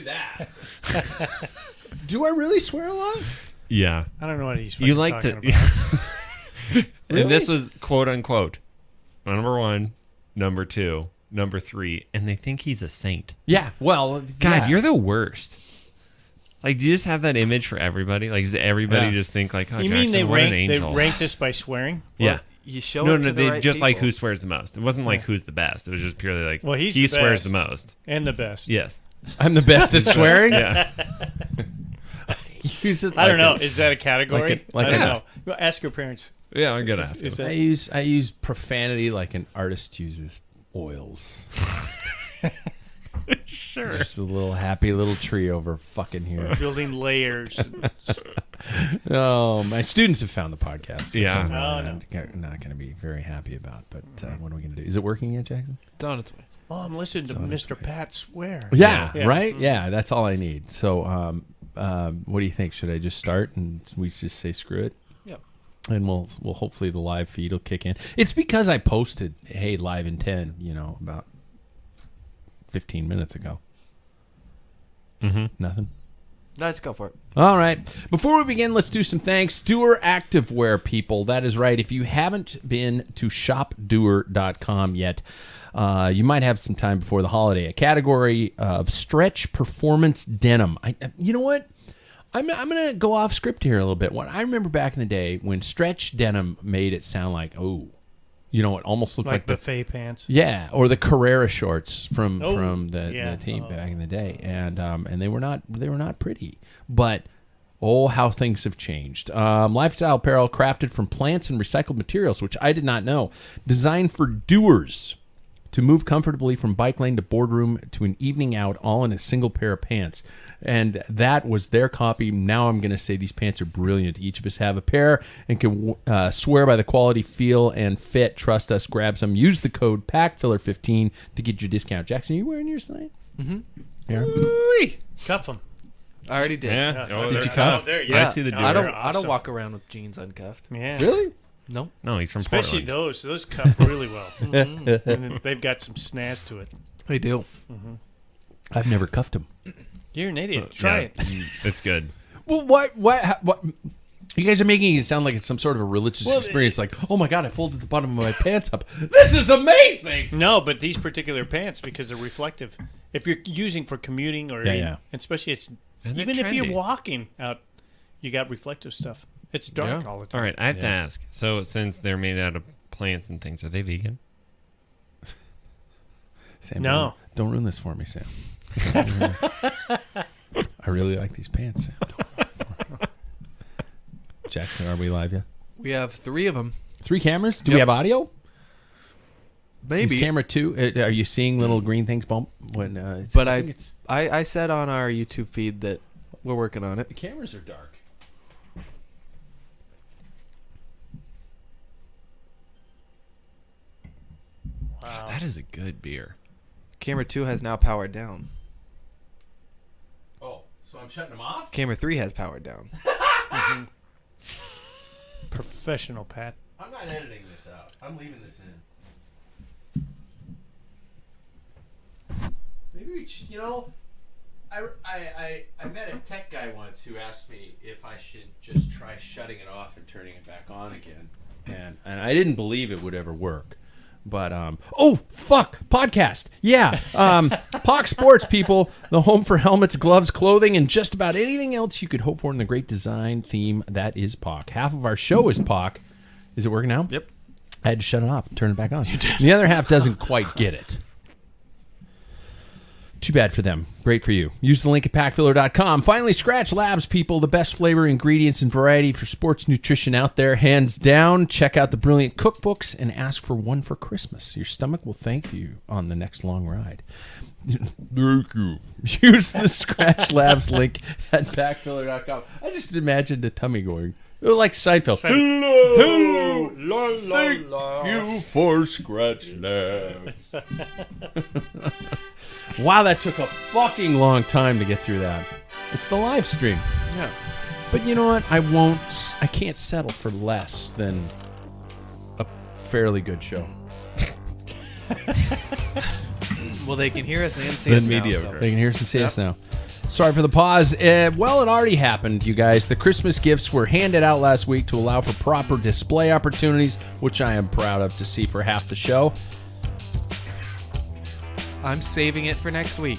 that. Do I really swear a lot? Yeah. I don't know what he's You like talking to. about. And this was quote unquote number 1, number 2, number 3, and they think he's a saint. Yeah. Well, God, you're the worst. Like, do you just have that image for everybody? Like, does everybody just think like, oh, You Jackson, mean what an angel? they ranked us by swearing? Yeah. You show No, it to the they right just like people. who swears the most. It wasn't like who's the best. It was just purely like, Well, he the swears best. the most. And the best. Yes. I'm the best at swearing. Yeah. Use it I don't like know. Is that a category? like I don't a- know. Well, ask your parents. Yeah, I'm good at Is it. that, I use profanity like an artist uses oils. Sure. Just a little happy little tree over fucking here. building layers. Oh, my students have found the podcast. Which Yeah. I'm Oh, not going to be very happy about. But what are we going to do? Is it working yet, Jackson? It's on its way. Oh, I'm listening to on its Mr. Pat swear. Yeah, Yeah. right. Yeah, that's all I need. So, what do you think? Should I just start and we just say screw it? Yep. And we'll hopefully the live feed will kick in. It's because I posted, hey, live in 10, about 15 minutes ago. Mm-hmm. Nothing. No, let's go for it. All right. Before we begin, let's do some thanks. Doer Activewear, people. That is right. If you haven't been to shopdoer.com yet, you might have some time before the holiday. A category of stretch performance denim. You know what? I'm going to go off script here a little bit. I remember back in the day when stretch denim made it sound like, it almost looked like the buffet pants. yeah, or the Carrera shorts from yeah. the team back in the day, and they were not pretty, but how things have changed. Lifestyle apparel crafted from plants and recycled materials, which I did not know, designed for doers to move comfortably from bike lane to boardroom to an evening out, all in a single pair of pants. And that was their copy. Now I'm going to say these pants are brilliant. Each of us have a pair and can swear by the quality, feel, and fit. Trust us. Grab some. Use the code PACKFiller15 to get your discount. Jackson, are you wearing yours tonight? Mm-hmm. Yeah. Cuff them. I already did. Yeah. Oh, Did you there- cuff? oh, there, I see the I doer. don't Awesome. walk around with jeans uncuffed. Yeah. Really? No. No, he's from Especially Portland. those cuff really well. And then they've got some snaz to it. They do. I've never cuffed them. You're an idiot. Try it. It's good. Well, what? You guys are making it sound like it's some sort of a religious experience. Like, oh my God, I folded the bottom of my pants up. This is amazing. No, but these particular pants, because they're reflective. If you're using for commuting or especially And they're even if you're trendy. walking out, you got reflective stuff. It's dark all the time. All right, I have to ask. So, since they're made out of plants and things, are they vegan? Sam, No. don't ruin this for me, Sam. I really like these pants, Sam. Don't ruin it for me. Jackson, are we live yet? We have 3 of them. 3 cameras? Do we have audio? Maybe. Is camera 2? Are you seeing little green things bump when? But think it's, I said on our YouTube feed that we're working on it. the cameras are dark. God, that is a good beer. Camera 2 has now powered down. Oh, so I'm shutting them off? Camera 3 has powered down. Professional, Pat. I'm not editing this out. I'm leaving this in. Maybe we, I met a tech guy once who asked me if I should just try shutting it off and turning it back on again, and I didn't believe it would ever work. But podcast, yeah. POC Sports, people, the home for helmets, gloves, clothing, and just about anything else you could hope for in the great design theme that is POC. Half of our show is POC. Is it working now? Yep. I had to shut it off and turn it back on. You did. The other half doesn't quite get it. Too bad for them. Great for you. Use the link at packfiller.com. Finally, Scratch Labs, people. The best flavor, ingredients, and variety for sports nutrition out there. Hands down. Check out the brilliant cookbooks and ask for one for Christmas. Your stomach will thank you on the next long ride. Thank you. Use the Scratch Labs link at packfiller.com. I just imagined a tummy going, like Seinfeld. Hello. Thank you for Scratch Labs. Wow, that took a fucking long time to get through that. It's the live stream. Yeah. But you know what? I can't settle for less than a fairly good show. Well, they can hear us and see us now. mediocre. So. They can hear us and see us now. Sorry for the pause. Well, it already happened, you guys. The Christmas gifts were handed out last week to allow for proper display opportunities, which I am proud of to see for half the show. I'm saving it for next week.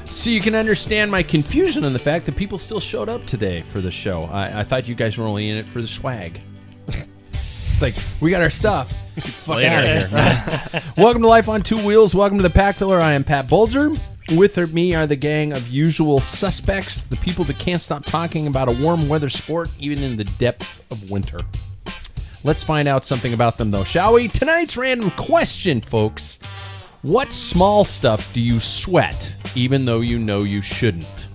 So you can understand my confusion on the fact that people still showed up today for the show. I thought you guys were only in it for the swag. It's like, we got our stuff. Let's get the fuck out of here. Welcome to Life on Two Wheels. Welcome to the Packfiller. I am Pat Bulger. With me are the gang of usual suspects, the people that can't stop talking about a warm weather sport even in the depths of winter. Let's find out something about them, though, shall we? Tonight's random question, folks. What small stuff do you sweat even though you know you shouldn't?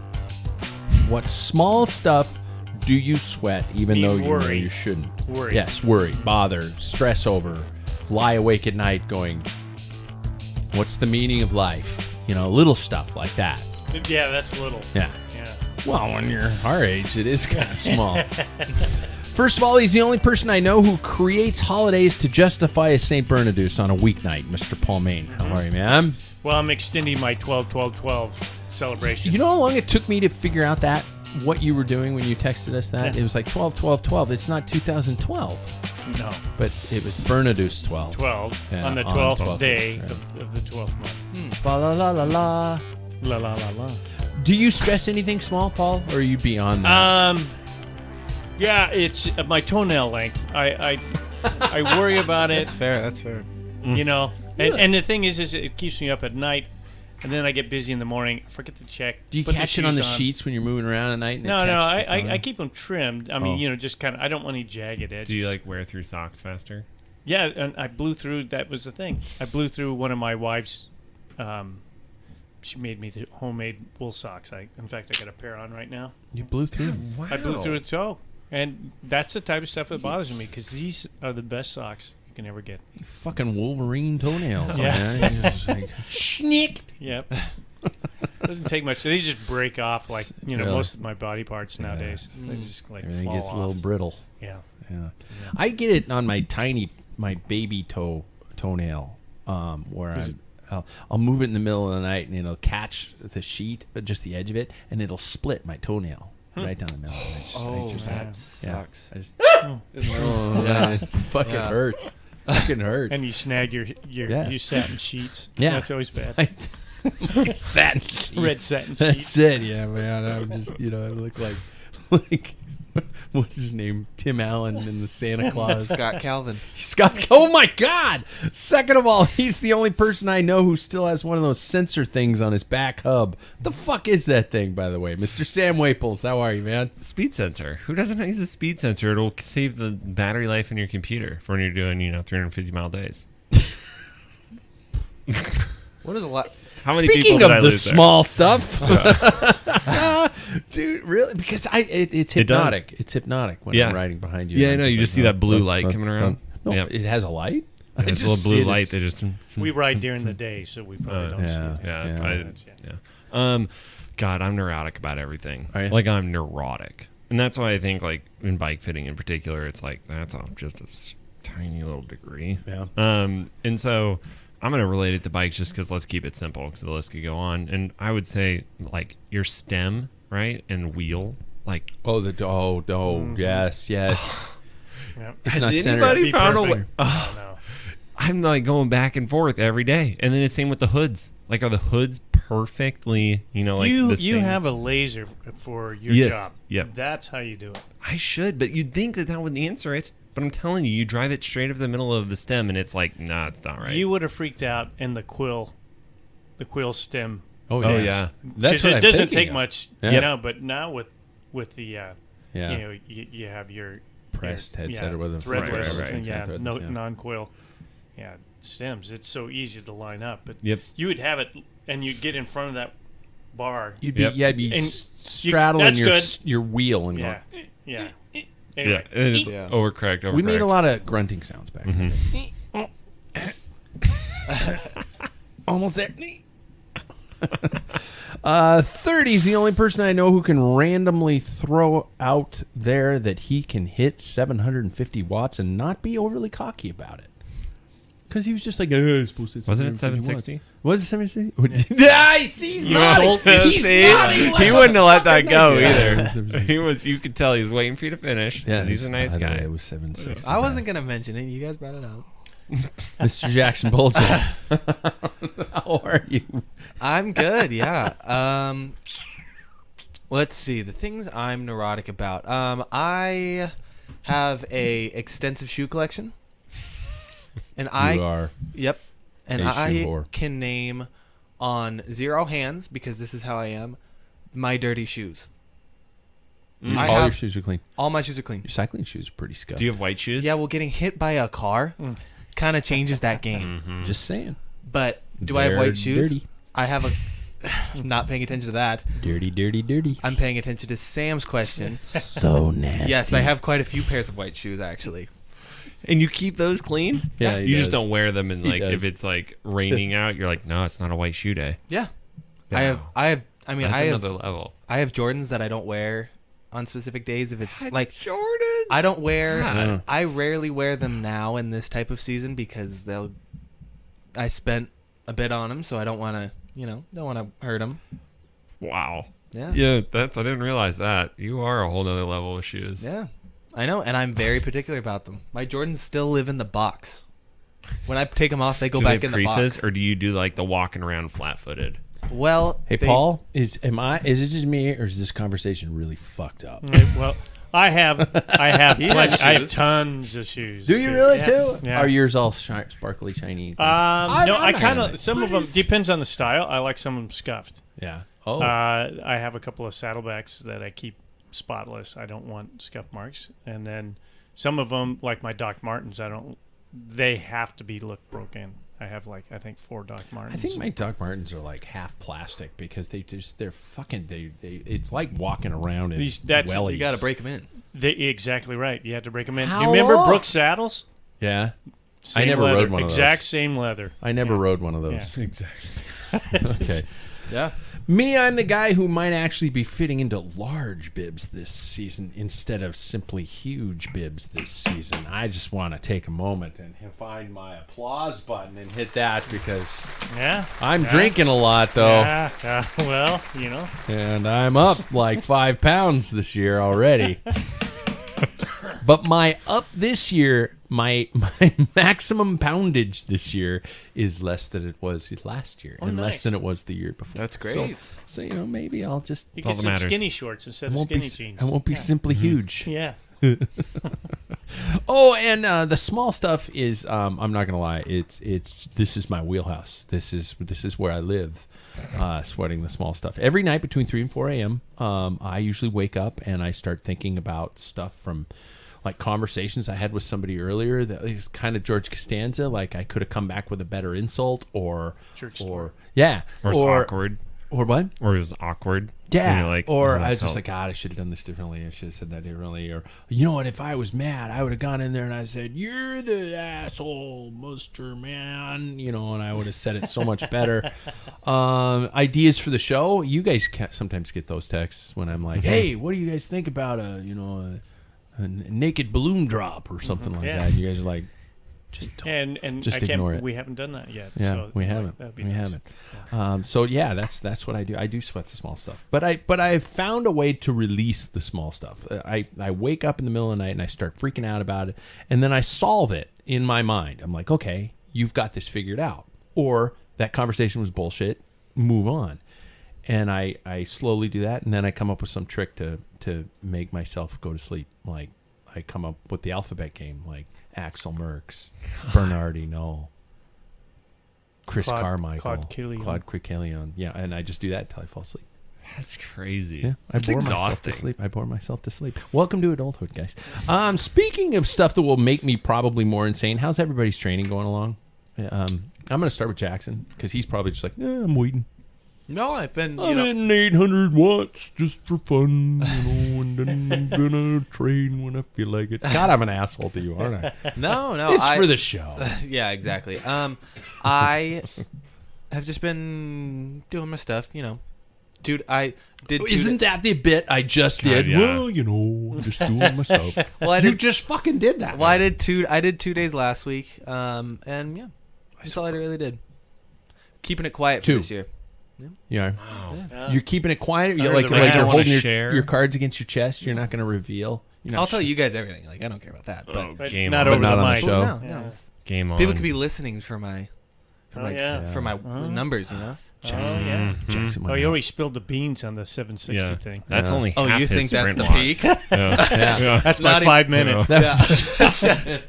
What small stuff do you sweat even though you know you shouldn't? Worry. Yes, worry, bother, stress over, lie awake at night going, what's the meaning of life? You know, little stuff like that. Yeah, that's little. Yeah. Yeah. Well, when you're our age, it is kind of small. First of all, he's the only person I know who creates holidays to justify his St. Bernardus on a weeknight, Mr. Paul Main. How are you, man? Well, I'm extending my 12-12-12 celebration. You know how long it took me to figure out that, what you were doing when you texted us that? Yeah. It was like 12-12-12. It's not 2012. No. But it was Bernardus 12. 12 Yeah, on the on 12th 12th, day right. of the 12th month. Fa la la la la. La la la la. Do you stress anything small, Paul, or are you beyond that? Yeah, it's my toenail length. I worry about it. That's fair. You know, and the thing is it keeps me up at night, and then I get busy in the morning. I forget to check. Do you put catch it on the shoes sheets when you're moving around at night? And No, it catches the I toenail? keep them trimmed. I mean, you know, just kind of. I don't want any jagged edges. Do you like wear through socks faster? Yeah, and I blew through. That was the thing. I blew through one of my wife's. She made me the homemade wool socks. In fact, I got a pair on right now. You blew through. Wow. I blew through a toe, and that's the type of stuff that bothers me because these are the best socks you can ever get. You fucking Wolverine toenails, Yeah. man. You're just like, schnicked. Yep. Doesn't take much. They just break off like Really? most of my body parts nowadays. They just like Everything fall gets off. a little brittle. Yeah. Yeah. I get it on my baby toenail, where I'll move it in the middle of the night and it'll catch the sheet, just the edge of it, and it'll split my toenail right down the middle. And That sucks. I just, Yeah. it fucking hurts. Fucking hurts. And you snag your satin sheets. Yeah. That's always bad. satin sheet. Red satin sheets. That's it. Yeah, man. I'm just, I look like what's his name? Tim Allen in the Santa Claus. Scott Calvin. Scott. Oh my God! Second of all, he's the only person I know who still has one of those sensor things on his back hub. The fuck is that thing, by the way, Mr. Sam Waples? How are you, man? Speed sensor. Who doesn't use a speed sensor? It'll save the battery life in your computer for when you're doing 350-mile days. What is a lot? How many Speaking people did I of the lose there? small stuff, dude, really? Because it's hypnotic. It's hypnotic when I'm riding behind you. Yeah, I I'm know. You just see that blue light coming around. No, Yep. it has a light. There's a little blue light. They just. We ride during the day, so we probably don't see it. Yeah. God, I'm neurotic about everything. Are you? Like, I'm neurotic. And that's why I think, like, in bike fitting in particular, it's like, that's on just a tiny little degree. Yeah. And so I'm going to relate it to bikes just because let's keep it simple because the list could go on. And I would say, like, your stem, right, and wheel, like. Yes. Yep. It's Has not anybody centered. found a way? Perfect. No. I'm like going back and forth every day, and then it's same with the hoods. Like, are the hoods perfectly, like you the same? have a laser for your Yes. job. Yep. That's how you do it. I should, but you'd think that would answer it. But I'm telling you, you drive it straight over the middle of the stem, and it's like, nah, it's not right. You would have freaked out in the quill stem. Oh Oh, yes. yeah. That's Because what it I'm doesn't thinking take of. much, Yeah. But now with the Yeah. you have your Pressed your- headset or with a threadless, right, and exactly. no Yeah. non-quill, stems. It's so easy to line up, but Yep. you would have it, and you'd get in front of that bar. You'd be, Yep. you'd be And straddling that's your good. your wheel and Yeah, going. yeah. Yeah, Anyway, and it's Yeah. overcorrect. We made a lot of grunting sounds back then. Almost there. 30's the only person I know who can randomly throw out there that he can hit 750 watts and not be overly cocky about it. Because he was just like, I'm supposed to. Wasn't it 760? Was it 760? Nice. He's nodding. He's nodding. He wouldn't have let that fucking go nice. either. He was. You could tell he was waiting for you to finish. Yeah, 'cause he's a nice by the way, guy. It was 760. I wasn't gonna mention it. You guys brought it up. Mr. Jackson Bolton. How are you? I'm good. Yeah. Let's see the things I'm neurotic about. I have a extensive shoe collection, and You are. Yep. And A shoe I whore. can name on 0 hands, because this is how I am, my dirty shoes. I All your have shoes are clean. all my shoes are clean. Your cycling shoes are pretty scuffed. Do you have white shoes? Yeah, well, getting hit by a car kind of changes that game. Just saying. But do I have They're white shoes? dirty. I have a. I'm not paying attention to that. Dirty, dirty, dirty. I'm paying attention to Sam's question. So nasty. Yes, I have quite a few pairs of white shoes actually. And you keep those clean? Yeah, he You just does. don't wear them, and He like does. if it's like raining out, you're like, no, it's not a white shoe day. Yeah. Wow. I mean, That's I have another level. I have Jordans that I don't wear on specific days if it's like Jordan. I don't wear God. I rarely wear them now in this type of season because I spent a bit on them, so I don't want to, don't want to hurt them. Wow. Yeah. Yeah, I didn't realize that. You are a whole nother level of shoes. Yeah. I know, and I'm very particular about them. My Jordans still live in the box. When I take them off, they go Do they back have in the creases, box. or do you do like the walking around flat-footed? Well, Hey, Paul, is it just me, or is this conversation really fucked up? Well, I have He has plenty, I have shoes. tons of shoes. Do you too. really Yeah. too? Yeah. Are yours all sparkly, shiny? No, I'm I not kind gonna- of some of them depends on the style. I like some of them scuffed. Yeah. Oh. I have a couple of saddlebacks that I keep spotless. I don't want scuff marks, and then some of them, like my Doc Martens, they have to be look broken. I have I think 4 Doc Martens. I think my Doc Martens are like half plastic because they're fucking they it's like walking around in That's- wellies. you got to break them in. Exactly right. You have to break them in. How You remember long? Brooks saddles? Yeah. Same never leather, rode one of those. exact same leather. I never rode one of those. Yeah. Exactly. Okay. Yeah. Me, I'm the guy who might actually be fitting into large bibs this season instead of simply huge bibs this season. I just want to take a moment and find my applause button and hit that because Yeah. I'm drinking a lot, though. Yeah. Well, And I'm up like 5 pounds this year already. But my up this year, my maximum poundage this year is less than it was last year, and less nice. than it was the year before. That's great. So maybe I'll just you all get that some matters. skinny shorts instead I of won't skinny be jeans. I won't be simply huge. Yeah. Oh, and the small stuff is I'm not gonna lie, it's this is my wheelhouse. This is where I live. Sweating the small stuff every night between 3 and 4 a.m. I usually wake up and I start thinking about stuff from like conversations I had with somebody earlier that is kind of George Costanza, like I could have come back with a better insult or Church story. yeah, Or it's awkward. or what? Or it was awkward. Yeah, And you're like, or oh, that I was just felt- like, God, I should have done this differently. I should have said that differently. Or, you know what, if I was mad, I would have gone in there and I said, you're the asshole, Mr. Man, and I would have said it so much better. Ideas for the show. You guys sometimes get those texts when I'm like, hey, what do you guys think about a naked balloon drop or something like Yeah. that? And you guys are like, just don't. And Just I can't. ignore it. We haven't done that yet. Yeah, so we haven't. That'd be We nice. haven't. So yeah, that's what I do. I do sweat the small stuff, but I've found a way to release the small stuff. I wake up in the middle of the night and I start freaking out about it, and then I solve it in my mind. I'm like, okay, you've got this figured out, or that conversation was bullshit. Move on, and I slowly do that, and then I come up with some trick to make myself go to sleep. Like I come up with the alphabet game, like Axel Merckx, Bernardi Null, Chris Claude Carmichael, Killian. Claude Crickelion. Yeah, and I just do that until I fall asleep. That's crazy. Yeah, I That's bore myself to exhausting. sleep. I bore myself to sleep. Welcome to adulthood, guys. Speaking of stuff that will make me probably more insane, how's everybody's training going along? I'm going to start with Jackson because he's probably just like, I'm waiting. No, I've been, I'm hitting 800 watts just for fun, and then I'm gonna train when I feel like it. God, I'm an asshole to you, aren't I? no, It's for the show. Yeah, exactly. I have just been doing my stuff, Dude, I did. Isn't that the bit I just did? Yeah. Well, I'm just doing my stuff. Well, I You did. just fucking did that. Well, I did 2 days last week, and yeah, That's all I really did. Keeping it quiet for 2. this year. Yeah. Yeah. You're keeping it quiet. You're Under like, the like radar. you're Wanna holding share? your cards against your chest. You're not going to reveal. You're not I'll tell you guys everything. Like I don't care about that. But Oh, But game not on. over not the on the mic. show. no, Yeah. no. Game on. People could be listening for my Oh, yeah. for my numbers. You know. Jackson. Oh, yeah. Jackson Oh, went you out. always spilled the beans on the 760 Yeah. thing. That's Yeah. only Oh, half you his think that's sprint the loss. peak? Yeah. That's my Not 5 minute. That was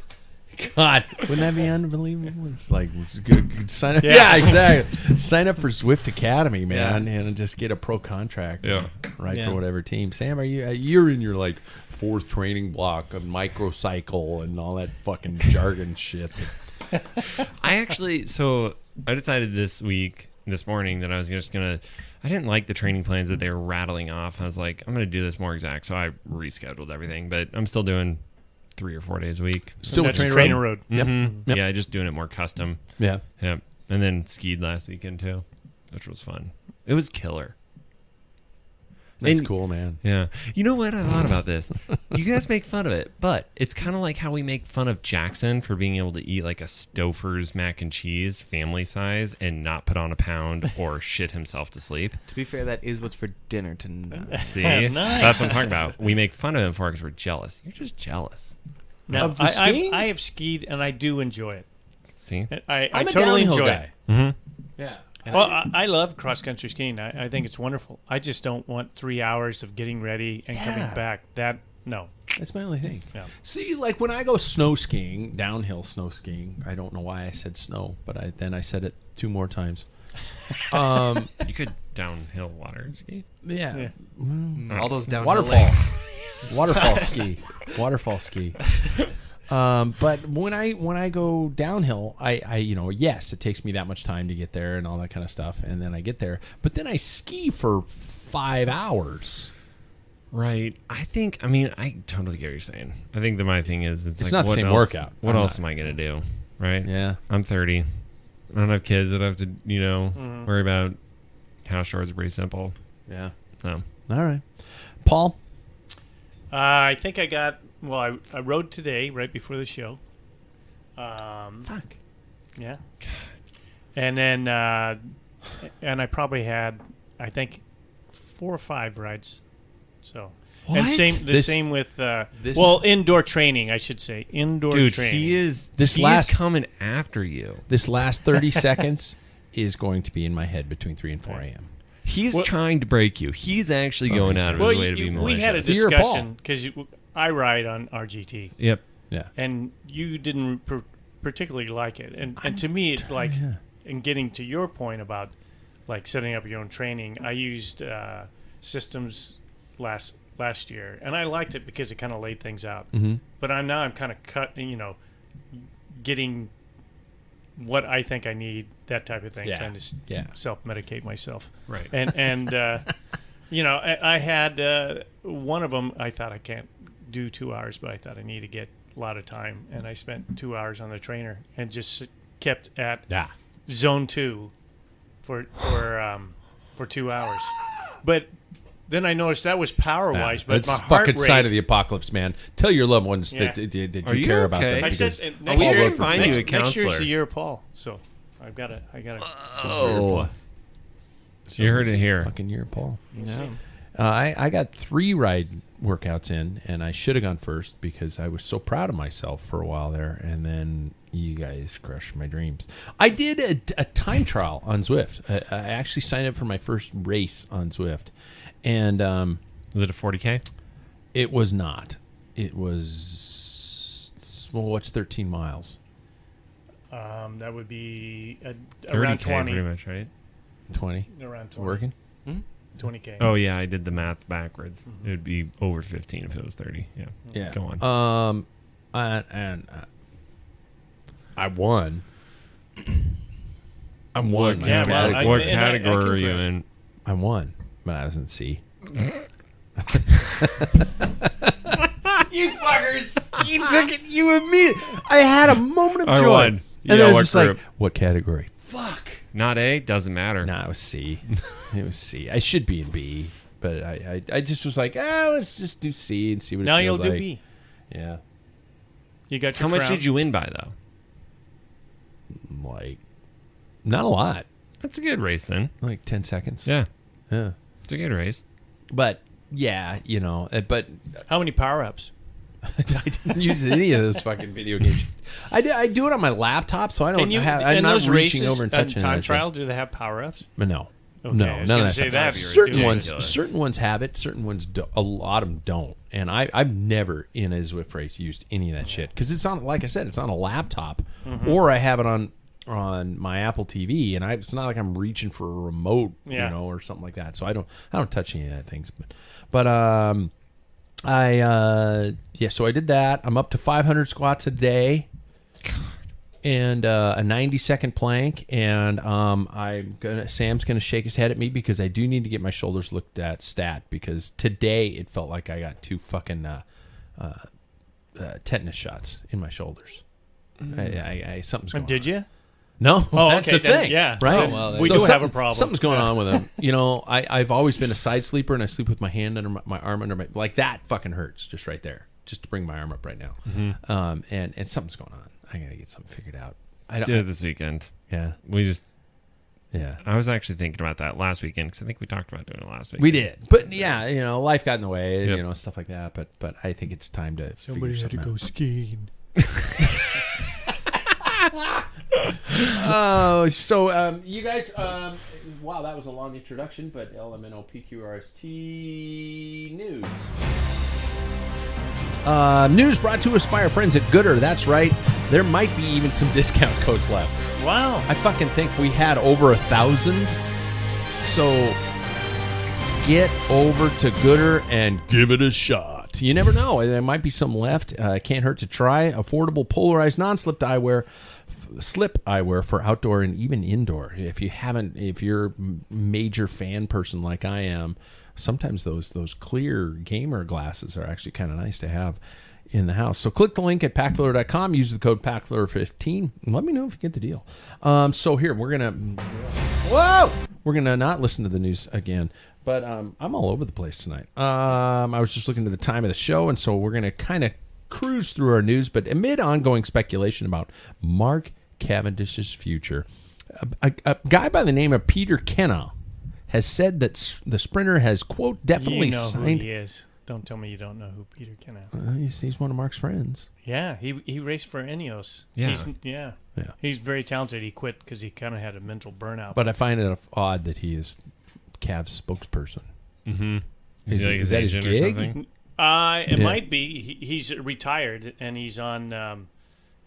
God, wouldn't that be unbelievable? It's like it's good sign up. Yeah. Yeah, exactly. Sign up for Zwift Academy, man, and just get a pro contract. Yeah. Right Yeah. for whatever team. Sam, are you're in your like 4th training block of microcycle and all that fucking jargon shit. I decided this morning that I was just gonna. I didn't like the training plans that they were rattling off. I was like, I'm gonna do this more exact. So I rescheduled everything, but I'm still doing 3 or 4 days a week. Still That's trainer trainer road. road. Yep. Mhm. Yep. Yeah, just doing it more custom. Yeah. Yep. And then skied last weekend too, which was fun. It was killer. That's And- cool, man. Yeah. You know what I thought about this? You guys make fun of it, but it's kind of like how we make fun of Jackson for being able to eat like a Stouffer's mac and cheese family size and not put on a pound or shit himself to sleep. To be fair, that is what's for dinner tonight. See? Nice. That's what I'm talking about. We make fun of him for it because we're jealous. You're just jealous. Now, Of the I skiing? have skied and I do enjoy it. See? I I'm a totally downhill enjoy guy. it. Mm-hmm. Yeah. Well, I love cross country skiing. I think it's wonderful. I just don't want 3 hours of getting ready and coming back. No. That's my only thing. Yeah. See, like when I go snow skiing, downhill snow skiing, I don't know why I said snow, but I said it 2 more times. You could downhill water ski. Yeah. Yeah. All those downhill Waterfall. lakes. Waterfall ski. Waterfall ski. But when I go downhill, I yes, it takes me that much time to get there and all that kind of stuff, and then I get there. But then I ski for 5 hours. Right. I totally get what you're saying. I think that my thing is it's like, not the what same else- workout. What I'm else not- am I going to do? Right? Yeah. I'm 30. I don't have kids that have to, worry about house chores are pretty simple. Yeah. No. All right. Paul? I think I got. Well, I rode today right before the show. Fuck. Yeah. And then, and I probably had, I think, 4 or 5 rides. So, and What? same with, this- indoor training, I should say, indoor Dude, training. he is last- coming after you. This last 30 seconds is going to be in my head between 3 and 4 a.m. He's Well- trying to break you. He's actually Oh, going he's out of Well, his way to be malicious. we had a So you're Paul. discussion because I ride on RGT, Yep. Yeah. and you didn't particularly like it, and to me, it's like, Yeah. in getting to your point about like setting up your own training, I used systems last year, and I liked it because it kind of laid things out. Mm-hmm. But I'm kind of getting what I think I need, that type of thing, Yeah. trying to Yeah. self-medicate myself. Right. And I had one of them. I thought I can't do 2 hours, but I thought I need to get a lot of time, and I spent 2 hours on the trainer and just kept at Yeah. zone 2 for 2 hours. But then I noticed that was power wise, but That's my heart fucking rate. side of the apocalypse, man. Tell your loved ones Yeah. that Are you you care about okay? them. I because said Oh, next we year, can find you a next year's counselor. the year of Paul, so I gotta. Oh. You heard it here. Fucking year, Paul. Yeah. I got 3 ride workouts in, and I should have gone first because I was so proud of myself for a while there, and then you guys crushed my dreams. I did a time trial on Zwift. I actually signed up for my first race on Zwift, and Was it a 40K? it was not. It was, well, what's 13 miles? That would be 30K around 20. pretty much, right? 20? Around 20. Working? 20K. Oh, yeah, I did the math backwards. It would be over 15 if it was 30. Yeah. Yeah. Go on. And I won. I won. What, Yeah, well, category, I- what and I category are you can in? I won, but I was in C. You fuckers! You took it. You immediately. I had a moment of I joy, won. and Yeah, then I was what just like, group? "What category?" Fuck. Not A? Doesn't matter. Nah, it was C. It was C. I should be in B, but I just was like, let's just do C and see what. Now it you'll feels do like. B. Yeah. You got How your much crown. did you win by, though? Like, not a lot. That's a good race then. Like 10 seconds. Yeah, Yeah. it's a good race. But, yeah, but How many power-ups? I didn't use any of those fucking video games. I do it on my laptop, so I don't have. I'm in not those reaching races, over and touching time that shit. trial, do they have power-ups? But no. Okay, No, I was none gonna of that say stuff. that. Certain ridiculous. ones have it. Certain ones do, a lot of them don't. And I've never in a Zwift race used any of that shit because it's on. Like I said, it's on a laptop, or I have it on my Apple TV, and it's not like I'm reaching for a remote, or something like that. So I don't touch any of that things. But so I did that. I'm up to 500 squats a day. And a 90-second plank, and Sam's gonna shake his head at me because I do need to get my shoulders looked at stat because today it felt like I got 2 fucking tetanus shots in my shoulders. Something's going on. Did you? No, Oh, that's okay, the thing. yeah. Right. Oh, well, we So do have a something- problem. Something's going on with him. I've always been a side sleeper, and I sleep with my hand under my arm under my like that. Fucking hurts just right there, just to bring my arm up right now. And something's going on. I gotta get something figured out. I Did it this weekend. Yeah. Yeah. I was actually thinking about that last weekend because I think we talked about doing it last week. We did. But yeah, life got in the way, Yep. stuff like that. But I think it's time to figure something out. skiing. Oh, so you guys, wow, that was a long introduction, but LMNOPQRST news. News brought to us by our friends at Gooder. That's right. There might be even some discount codes left. Wow. I fucking think we had over 1,000. So get over to Gooder and give it a shot. You never know. There might be some left. Can't hurt to try. Affordable, polarized, non-slip eyewear. Slip eyewear for outdoor and even indoor. If you're a major fan person like I am, sometimes those clear gamer glasses are actually kind of nice to have in the house. So click the link at packfiller.com, use the code packfiller15, and let me know if you get the deal. So here we're gonna not listen to the news again, but I'm all over the place tonight. I was just looking at the time of the show, and so we're gonna kind of cruise through our news, but amid ongoing speculation about Mark Cavendish's future, a guy by the name of Peter Kenna has said that the sprinter has, quote, definitely You know signed. who he is. Don't tell me you don't know who Peter Kenna. He's one of Mark's friends. Yeah, he raced for Ineos. Yeah. Yeah. He's very talented. He quit because he kind of had a mental burnout. But I find it odd that he is Cav's spokesperson. Mm-hmm. Is that his gig? It Yeah. might be. He's retired and he's on a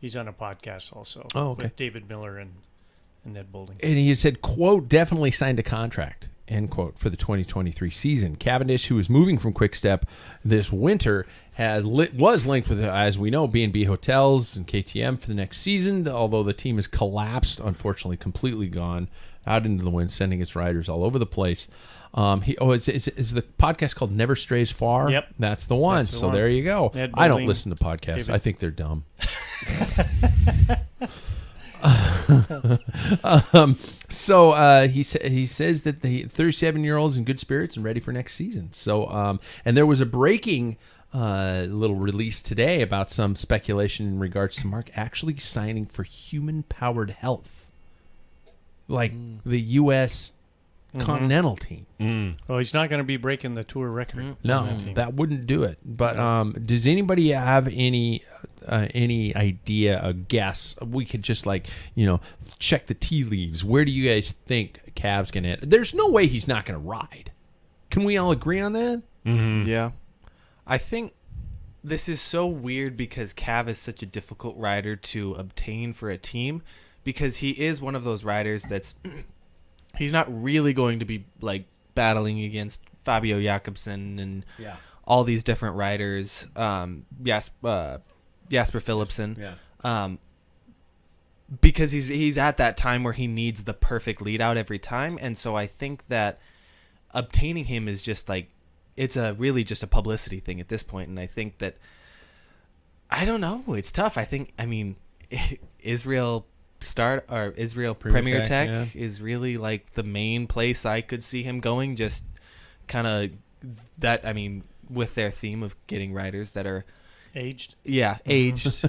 podcast also. Oh, okay. With David Miller and Ned Boulding. And he said, quote, definitely signed a contract, end quote, for the 2023 season. Cavendish, who is moving from Quick-Step this winter, was linked with, as we know, B&B Hotels and KTM for the next season, although the team has collapsed, unfortunately, completely gone out into the wind, sending its riders all over the place. Is the podcast called Never Strays Far? Yep. That's the one. That's the So one. there you go. Ned I don't Boulding, listen to podcasts. David. I think they're dumb. So he says that the 37-year-old is in good spirits and ready for next season. So and there was a breaking little release today about some speculation in regards to Mark actually signing for human-powered health, like the U.S. Continental team. Well, he's not going to be breaking the tour record. No, on that team. that wouldn't do it. But does anybody have any idea, a guess? We could just check the tea leaves. Where do you guys think Cav's going to end? There's no way he's not going to ride. Can we all agree on that? Mm-hmm. Yeah. I think this is so weird because Cav is such a difficult rider to obtain for a team because he is one of those riders that's he's not really going to be like battling against Fabio Jakobsen and all these different riders, Jasper Philipsen. Yeah. Because he's at that time where he needs the perfect lead out every time, and so I think that obtaining him is just like it's just a publicity thing at this point, and I think that I don't know, it's tough. I mean Israel Premier Tech is really like the main place I could see him going, just kind of that, I mean, with their theme of getting riders that are Aged. Yeah, aged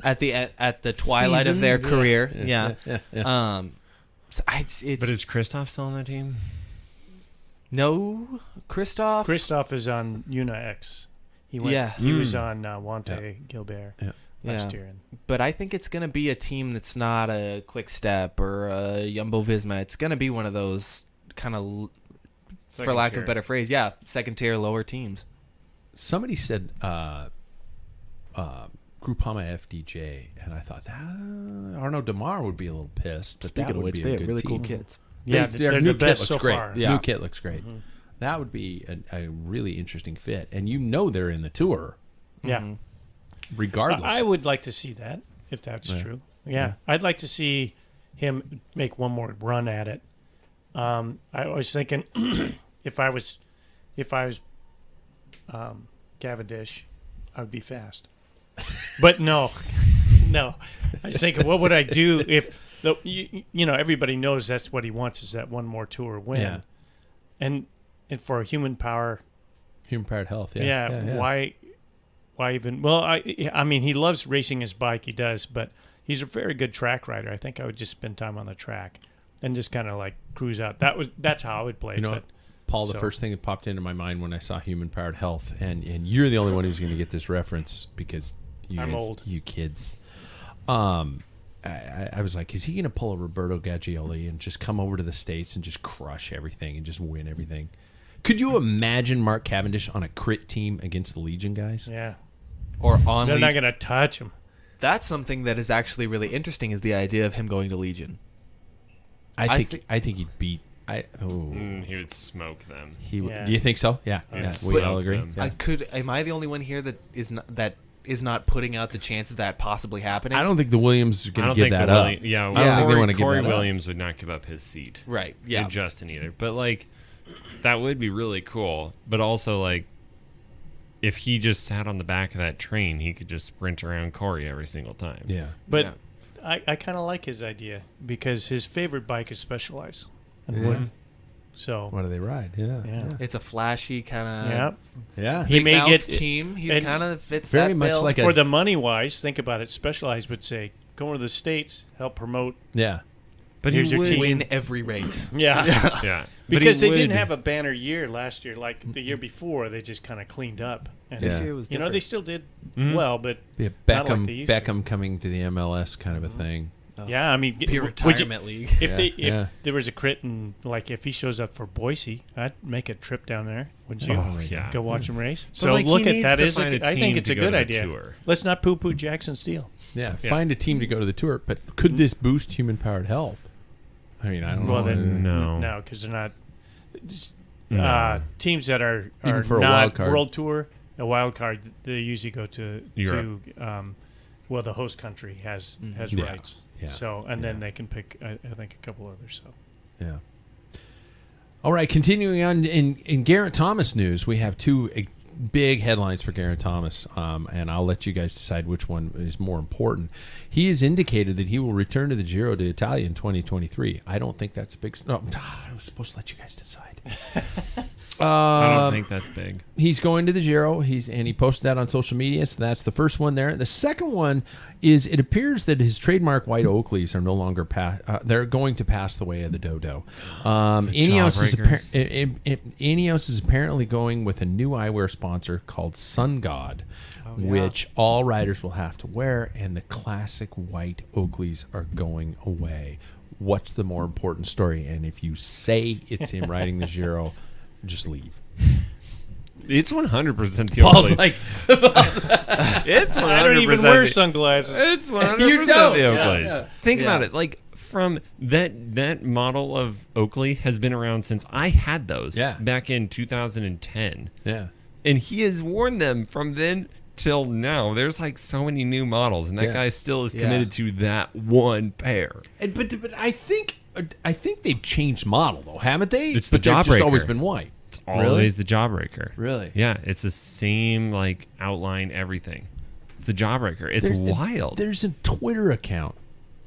at the twilight of their career. Yeah. So it's But is Kristoff still on that team? no Christoph. Christoph is on Una X. He went. Yeah. He was on Wante Gilbert last year. But I think it's going to be a team that's not a Quick Step or a Jumbo Visma. It's going to be one of those kind of, for lack of a better phrase, second tier, lower teams. Somebody said Groupama FDJ, and I thought Arnaud Demar would be a little pissed. But Speaking that of would which, be they a have good really team. cool kids. Yeah, Their they're new the kit best looks so great. far. Yeah. New kit looks great. That would be a really interesting fit, and they're in the tour Yeah. regardless. I would like to see that if that's true. Yeah. I'd like to see him make one more run at it. I was thinking if I was Cavendish, I would be fast. But no. I was thinking, what would I do if everybody knows that's what he wants is that one more tour win, Yeah. and for human powered health, why even? Well, I mean, he loves racing his bike, he does, but he's a very good track rider. I think I would just spend time on the track and just kind of like cruise out. That's how I would play. What, Paul? The first thing that popped into my mind when I saw human powered health, and you're the only one who's going to get this reference because I'm old. You kids. I was like, is he going to pull a Roberto Gaggioli and just come over to the States and just crush everything and just win everything? Could you imagine Mark Cavendish on a crit team against the Legion guys? Yeah. Or on They're not going to touch him. That's something that is actually really interesting is the idea of him going to Legion. I think he'd beat. He would smoke them. He would. Yeah. Do you think so? Yeah. We all agree. them. Yeah. Am I the only one here that is not putting out the chance of that possibly happening? I don't think the Williams are I going to don't give think that the up. Yeah, I don't think they want to give Corey that Williams would not give up his seat. Right. Yeah. And Justin either. But like, that would be really cool. But also like, if he just sat on the back of that train, he could just sprint around Corey every single time. up. Yeah. But Yeah. I kind of like his idea because his favorite bike is Specialized. Yeah. So What do they ride? Yeah. Yeah. It's a flashy kind of yeah, Yeah. he may get team. He's and kind of fits very that much bill. like for the money wise. Think about it. Specialized would say, "Go to the States, help promote." Yeah. But Here's he your would, team. win every race. Yeah, Yeah. But because he they didn't would- have a banner year last year like the year before. They just kind of cleaned up. And This Yeah. year was you know, different. they still did Mhm. well, but Yeah, Not like Beckham, they used to. Beckham coming to the MLS kind of a thing. yeah, I mean, Pure would you- retirement league. If there was a crit and like if he shows up for Boise, I'd make a trip down there. Wouldn't you? Oh, yeah. Go watch him race. But, So like, he look at needs that. to Is find a I think team it's to a go good to the idea. tour. Let's not poo-poo Jackson Steele. Yeah. Yeah. Find a team to go to the tour, but could this boost human powered health? I mean, I don't Well, know. then No. because they're not No. teams that are Even for a not wild card. World Tour. A wild card, they usually go to Europe. well, the host country has Yeah. rights. Yeah. So and then they can pick, I think, a couple others. So Yeah. All right, continuing on in Garrett Thomas news, we have two big headlines for Garrett Thomas, and I'll let you guys decide which one is more important. He has indicated that he will return to the Giro d'Italia in 2023. I don't think that's a big. No, I was supposed to let you guys decide. I don't think that's big. He's going to the Giro. He posted that on social media. So that's the first one there. The second one is it appears that his trademark white Oakleys are no longer they're going to pass the way of the Dodo. Ineos is apparently going with a new eyewear sponsor called Sun God, which all riders will have to wear, and the classic white Oakleys are going away. What's the more important story? And if you say it's him riding the Giro, just leave. It's 100% the Paul's Oakleys. like, It's 100% I don't even wear sunglasses. It's 100% You don't. the Yeah, Oakleys. yeah. Think about it. Like, from that model of Oakley has been around since I had those back in 2010. yeah. And he has worn them from then till now. There's like so many new models, and that guy still is committed to that one pair. But I think they've changed model though, haven't they? It's the But they've just Jawbreaker. always been white. It's always the Jawbreaker. Really? Yeah, it's the same like outline, everything. It's the Jawbreaker. It's wild. There's a Twitter account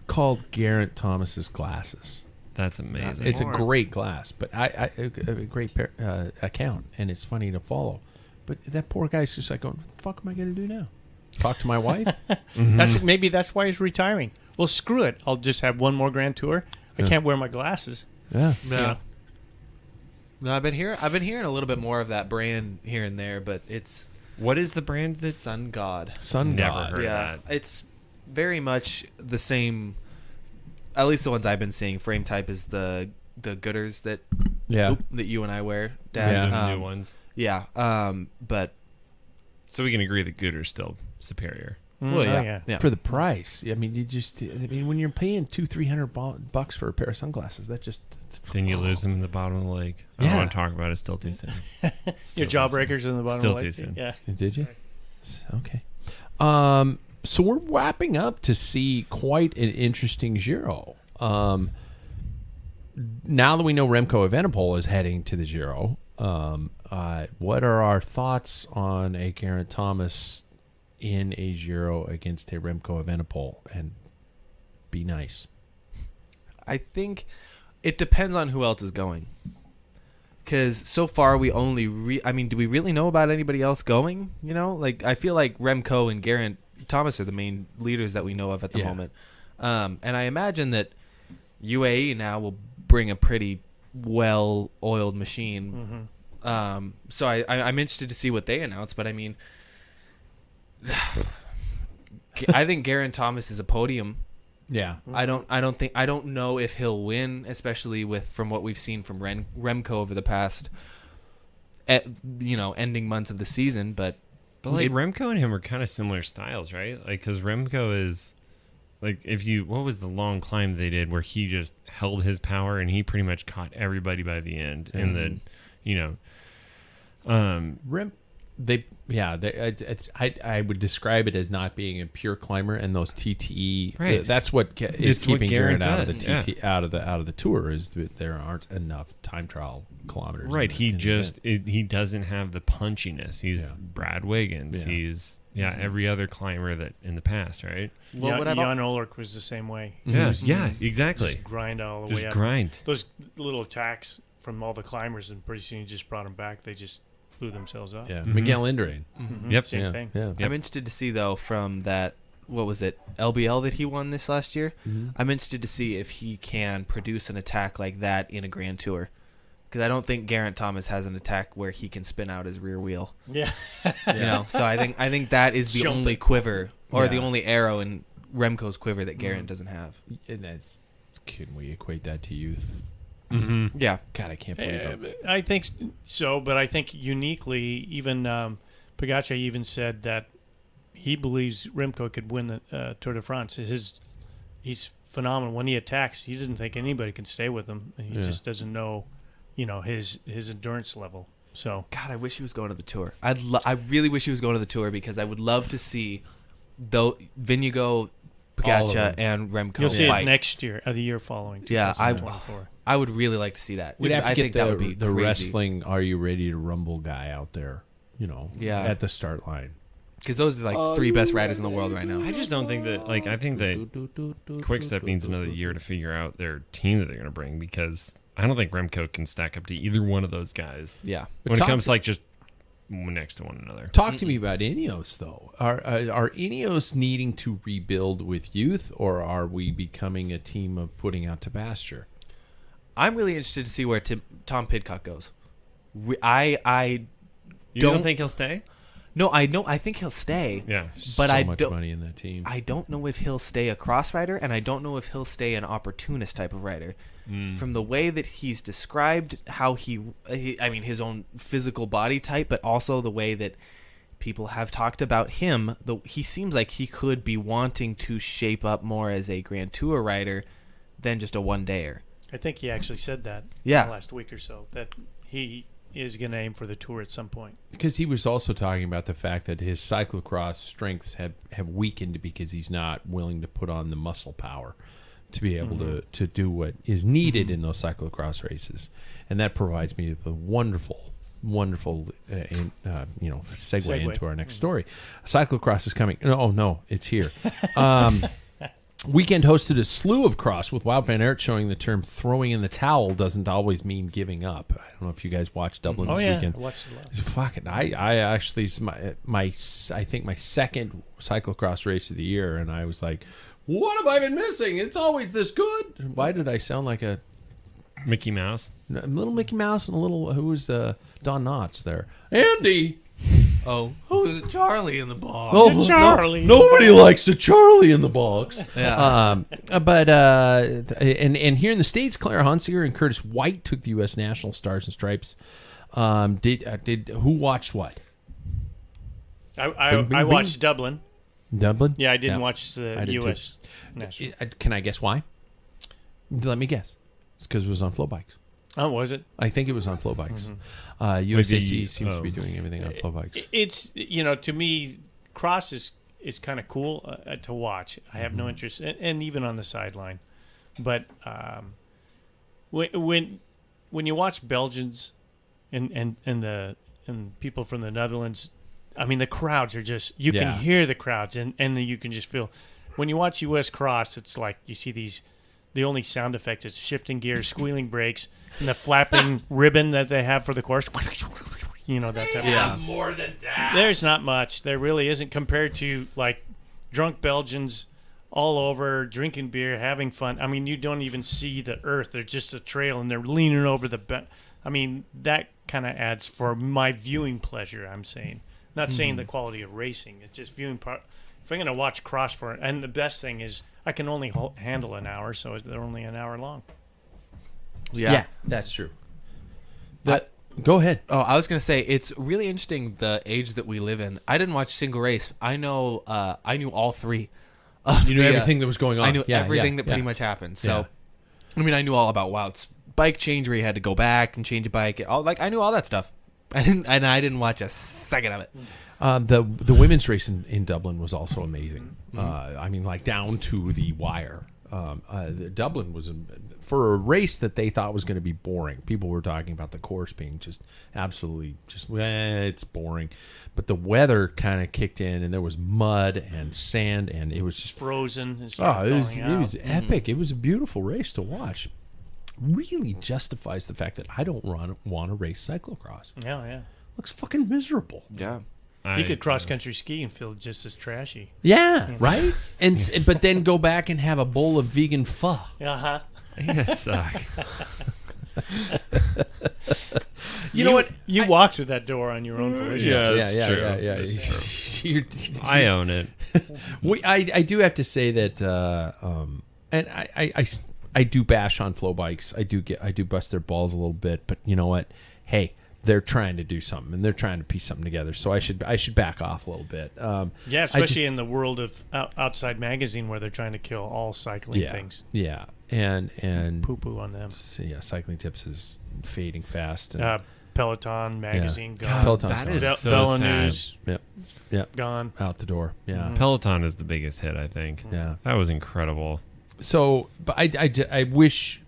called Garrett Thomas's Glasses. That's amazing. It's a great glass, but a great account, and it's funny to follow. But that poor guy's just like going, "What the fuck am I going to do now?" Talk to my wife. Maybe that's why he's retiring. Well, screw it. I'll just have one more Grand Tour. I can't wear my glasses. Yeah. No. No, I've been hearing a little bit more of that brand here and there, but it's What is the brand that's Sun God. Sun Never God. heard. Yeah, that. it's very much the same. At least the ones I've been seeing. Frame type is the Gooders that Yeah. that you and I wear, Dad. Yeah. the new ones? Yeah. But So we can agree that Gooder's still superior. well, Oh, yeah, yeah. For the price, I mean, when you're paying $200-300 for a pair of sunglasses, that just Then you lose them in the bottom of the lake. I Yeah. don't want to talk about it. Still too soon. Your jawbreakers in the bottom Still of the too lake. soon. Yeah. Did you? Okay. So we're wrapping up to see quite an interesting Giro. Now that we know Remco Evenepoel is heading to the Giro, what are our thoughts on a Geraint Thomas in a Giro against a Remco Evenepoel? And be nice. I think it depends on who else is going. Because so far we only I mean, do we really know about anybody else going? You know, like I feel like Remco and Geraint Thomas are the main leaders that we know of at the Yeah. moment. And I imagine that UAE now will bring a pretty well-oiled machine. So I'm interested to see what they announce. But I mean, I think Geraint Thomas is a podium. Yeah. I don't know if he'll win, especially from what we've seen from Remco over the past, ending months of the season. But like Remco and him are kind of similar styles, right? Like, because Remco is like, what was the long climb they did where he just held his power and he pretty much caught everybody by the end, and I would describe it as not being a pure climber, and those TTE. Right. That's what is It's what keeping Geraint Geraint out of the does, TT out of the tour, is that there aren't enough time trial kilometers. right. in the He doesn't have the punchiness. He's Yeah. Brad Wiggins. Yeah. He's every other climber that in the past, right? Well, what Jan about Olerk was the same way. Yeah, exactly. Just grind all the Just way up. grind. Those little attacks from all the climbers, and pretty soon you just brought them back. They just blew themselves up. Yeah, Miguel Indurain. Yep. Same Yeah, thing. yeah. Yep. I'm interested to see though from that, what was it, LBL that he won this last year? I'm interested to see if he can produce an attack like that in a Grand Tour, because I don't think Geraint Thomas has an attack where he can spin out his rear wheel. Yeah. So I think that is the Jump only it. quiver or the Yeah. only arrow in Remco's quiver that Geraint doesn't have. And that's, can we equate that to youth? Yeah. God, I can't believe it. I think so, but I think uniquely, even Pogacar even said that he believes Remco could win the Tour de France. He's phenomenal. When he attacks, he doesn't think anybody can stay with him. He just doesn't know, his endurance level. So God, I wish he was going to the Tour. I really wish he was going to the Tour, because I would love to see Vingegaard, Pogacar, and Remco you'll see fight. it next year, or the year following. Yeah, 2024. I would really like to see that. We'd have to I get think that would be the crazy. wrestling "Are You Ready to Rumble" guy out there, Yeah. at the start line. Because those are like three best riders in the world right now. I just don't think that. Like, I think that Quickstep needs another year to figure out their team that they're going to bring, because I don't think Remco can stack up to either one of those guys Yeah. when it talk comes to- like just next to one another. Talk to me about Ineos, though. Are Ineos needing to rebuild with youth, or are we becoming a team of putting out to pasture? I'm really interested to see where Tom Pidcock goes. I You don't Don't- think he'll stay? no, I know. I think he'll stay. Yeah. But so I much don't- money in that team. I don't know if he'll stay a cross rider, and I don't know if he'll stay an opportunist type of rider. From the way that he's described how his own physical body type, but also the way that people have talked about him, he seems like he could be wanting to shape up more as a Grand Tour rider than just a one-dayer. I think he actually said that Yeah. last week or so, that he is going to aim for the Tour at some point. Because he was also talking about the fact that his cyclocross strengths have weakened because he's not willing to put on the muscle power to be able to do what is needed in those cyclocross races. And that provides me with a wonderful segue into our next story. Cyclocross is coming. No, it's here. Weekend hosted a slew of cross with Wild Van Aert showing the term throwing in the towel doesn't always mean giving up. I don't know if you guys watched Dublin this weekend. I watched it a lot. Fuck it. I actually, it's my I think my second cyclocross race of the year, and I was like, what have I been missing? It's always this good. Why did I sound like a Mickey Mouse. little Mickey Mouse and a little, who was Don Knotts there? Andy! Oh, who's Charlie in the box? Oh, Charlie. Nobody likes a Charlie in the box. Yeah. And here in the States, Claire Hunsinger and Curtis White took the U.S. National Stars and Stripes. Who watched what? I watched Dublin. Dublin? Yeah, I didn't watch I the did U.S. National. Can I guess why? Let me guess. It's because it was on Flow Bikes. Oh, was it? I think it was on Flow Bikes. USAC seems to be doing everything on Flow Bikes. It's, to me, cross is kind of cool to watch. I have no interest, and even on the sideline. But when you watch Belgians and people from the Netherlands, I mean, the crowds are just, you can hear the crowds, and you can just feel. When you watch U.S. cross, it's like you see the only sound effect is shifting gears, squealing brakes, and the flapping ribbon that they have for the course. That type of thing. More than that. There's not much. There really isn't, compared to like drunk Belgians all over drinking beer, having fun. I mean, you don't even see the earth. They're just a trail, and they're leaning over the. I mean, that kind of adds for my viewing pleasure. I'm saying, not saying the quality of racing. It's just viewing part. If I'm going to watch cross for it, and the best thing is I can only handle an hour, so they're only an hour long. Yeah, that's true. Go ahead. Oh, I was gonna say it's really interesting the age that we live in. I didn't watch a single race. I knew all three. You knew everything that was going on. I knew everything that pretty much happened. So, I mean, I knew all about Wout's bike change where he had to go back and change a bike. I knew all that stuff. I didn't watch a second of it. The women's race in Dublin was also amazing. I mean, like down to the wire. Dublin was for a race that they thought was going to be boring. People were talking about the course being just absolutely it's boring, but the weather kind of kicked in, and there was mud and sand, and it was just frozen. It was epic. It was a beautiful race to watch. Really justifies the fact that I don't want to race cyclocross. Yeah. Looks fucking miserable. Yeah. You could cross country ski and feel just as trashy. Yeah, right. But then go back and have a bowl of vegan pho. Uh-huh. Yes. You know what? You walked through that door on your own volition. Yeah. I own it. I do have to say that, and I do bash on Flow Bikes. I do bust their balls a little bit, but you know what? Hey, they're trying to do something, and they're trying to piece something together. So I should back off a little bit. Especially in the world of Outside Magazine, where they're trying to kill all cycling things. Yeah, and poo-poo on them. So Cycling Tips is fading fast. And, Peloton magazine gone. Peloton's that gone. is so Velo sad. News Yep. gone. Out the door. Yeah. Peloton is the biggest hit, I think. Yeah. That was incredible. So, but I wish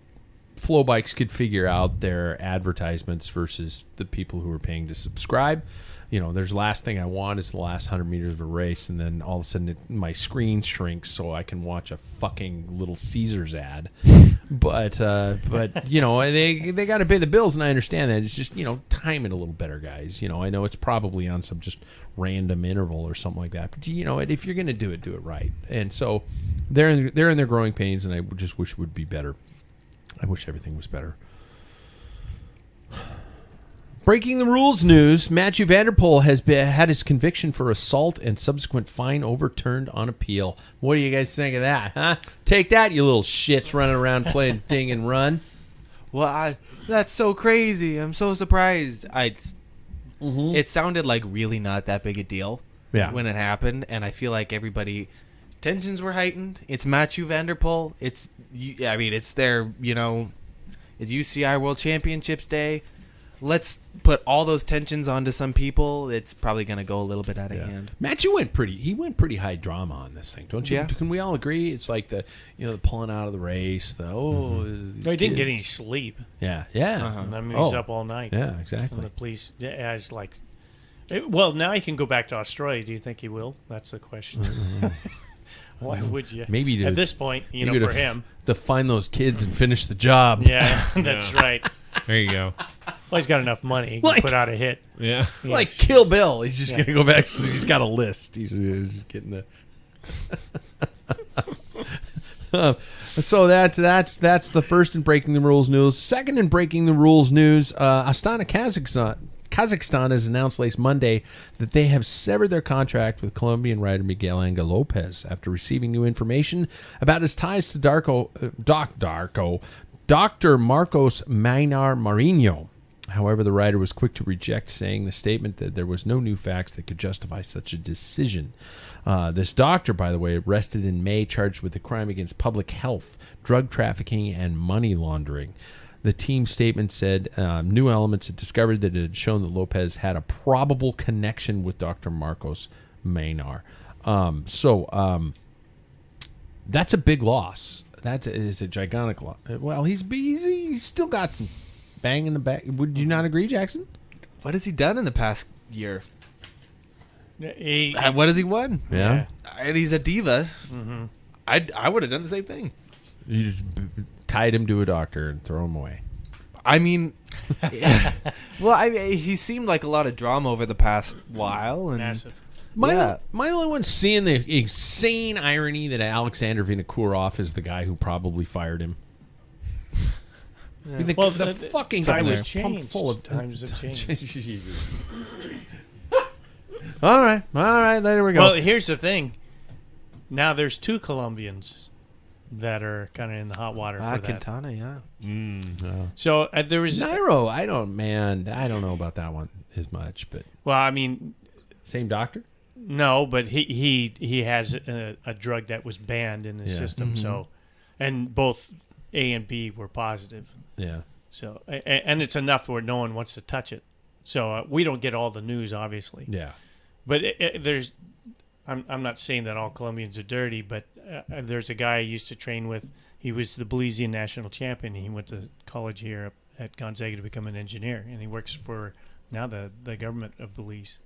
Flow Bikes could figure out their advertisements versus the people who are paying to subscribe. There's the last thing I want is the last 100 meters of a race, and then all of a sudden my screen shrinks so I can watch a fucking Little Caesars ad. But they got to pay the bills, and I understand that. It's just time it a little better, guys. I know it's probably on some just random interval or something like that. But if you're gonna do it right. And so they're in their growing pains, and I just wish it would be better. I wish everything was better. Breaking the rules news: Matthew Vanderpool has had his conviction for assault and subsequent fine overturned on appeal. What do you guys think of that, huh? Take that, you little shits running around playing ding and run. Well, that's so crazy. I'm so surprised. It sounded like really not that big a deal when it happened, and I feel like everybody tensions were heightened. It's Matthew Vanderpool. It's their it's UCI World Championships Day. Let's put all those tensions onto some people. It's probably going to go a little bit out of hand. Matthew went pretty high drama on this thing, don't you? Yeah. Can we all agree? It's like the the pulling out of the race. He didn't get any sleep. Yeah. I mean, he's up all night. Yeah, exactly. And the police, well, now he can go back to Australia. Do you think he will? That's the question. Why would you? Maybe at this point, maybe for him. to find those kids and finish the job. Yeah, that's right. There you go. Well, he's got enough money. He can put out a hit. Yeah. Like Kill Bill. He's just going to go back. He's got a list. He's just getting the... So that's the first in Breaking the Rules news. Second in Breaking the Rules news, Astana, Kazakhstan has announced last Monday that they have severed their contract with Colombian rider Miguel Angel Lopez after receiving new information about his ties to Dr. Marcos Maynard Marinho. However, the rider was quick to reject, saying the statement that there was no new facts that could justify such a decision. This doctor, by the way, arrested in May, charged with a crime against public health, drug trafficking, and money laundering. The team statement said new elements had discovered that it had shown that Lopez had a probable connection with Dr. Marcos Maynard. So that's a big loss. That is a gigantic loss. Well, he's still got some bang in the back. Would you not agree, Jackson? What has he done in the past year? He, What has he won? Yeah. And he's a diva. Mm-hmm. I would have done the same thing. You just tied him to a doctor and throw him away. I mean, he seemed like a lot of drama over the past while. And massive. My only one seeing the insane irony that Alexander Vinokurov is the guy who probably fired him. Yeah. The fucking times guy have was pumped changed. full of Times have changed. Jesus. All right, there we go. Well, here's the thing. Now there's two Colombians that are kind of in the hot water for that. Quintana, yeah. So there was Nairo, I don't know about that one as much, but well, I mean, same doctor. no, but he has a drug that was banned in the system. Mm-hmm. So, and both A and B were positive. Yeah. So, and it's enough where no one wants to touch it. So we don't get all the news, obviously. Yeah. But there's, I'm not saying that all Colombians are dirty, but there's a guy I used to train with. He was the Belizean national champion. He went to college here at Gonzaga to become an engineer, and he works for now the government of Belize.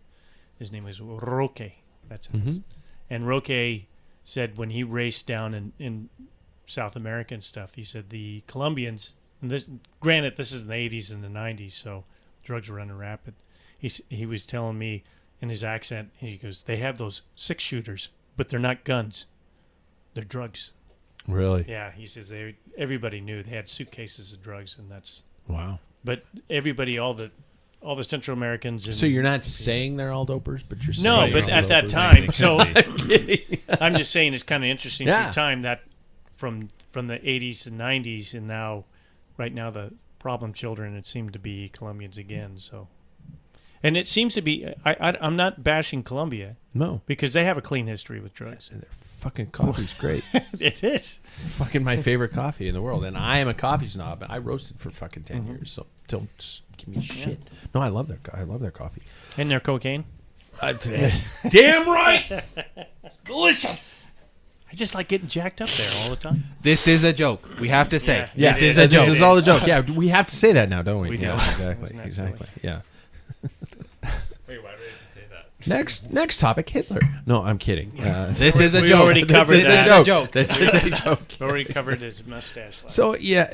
His name is Roque. That's it. And Roque said when he raced down in South America and stuff, he said the Colombians, and this, granted, this is in the 80s and the 90s, so drugs were running rapid. He was telling me in his accent, he goes, they have those 6-shooters, but they're not guns. They're drugs. Really? Yeah, he says everybody knew they had suitcases of drugs, and that's Wow. But everybody, all the Central Americans. So you're not saying they're all dopers, but you're saying no, they're but all at that dopers. time, so I'm just saying it's kind of interesting Yeah. through time that from the 80s and 90s, and now, right now, the problem children, it seemed to be Colombians again. So, and it seems to be. I'm not bashing Colombia. No, because they have a clean history with drugs. their fucking coffee's great. It is Fucking my favorite coffee in the world, and I am a coffee snob. And I roasted for fucking 10 years, so don't give me shit. No, I love their coffee. And their cocaine. Damn right, it's delicious. I just like getting jacked up there all the time. This is a joke. We have to say. Yeah. This is a joke. This is all the joke. Yeah, we have to say that now, don't we? We do. Yeah, Isn't exactly. that Exactly. Yeah. Wait, why do we have to say that? Next topic, Hitler. No, I'm kidding. This is a We joke. already covered this that. is a joke. This is a joke. We already covered his mustache. So yeah,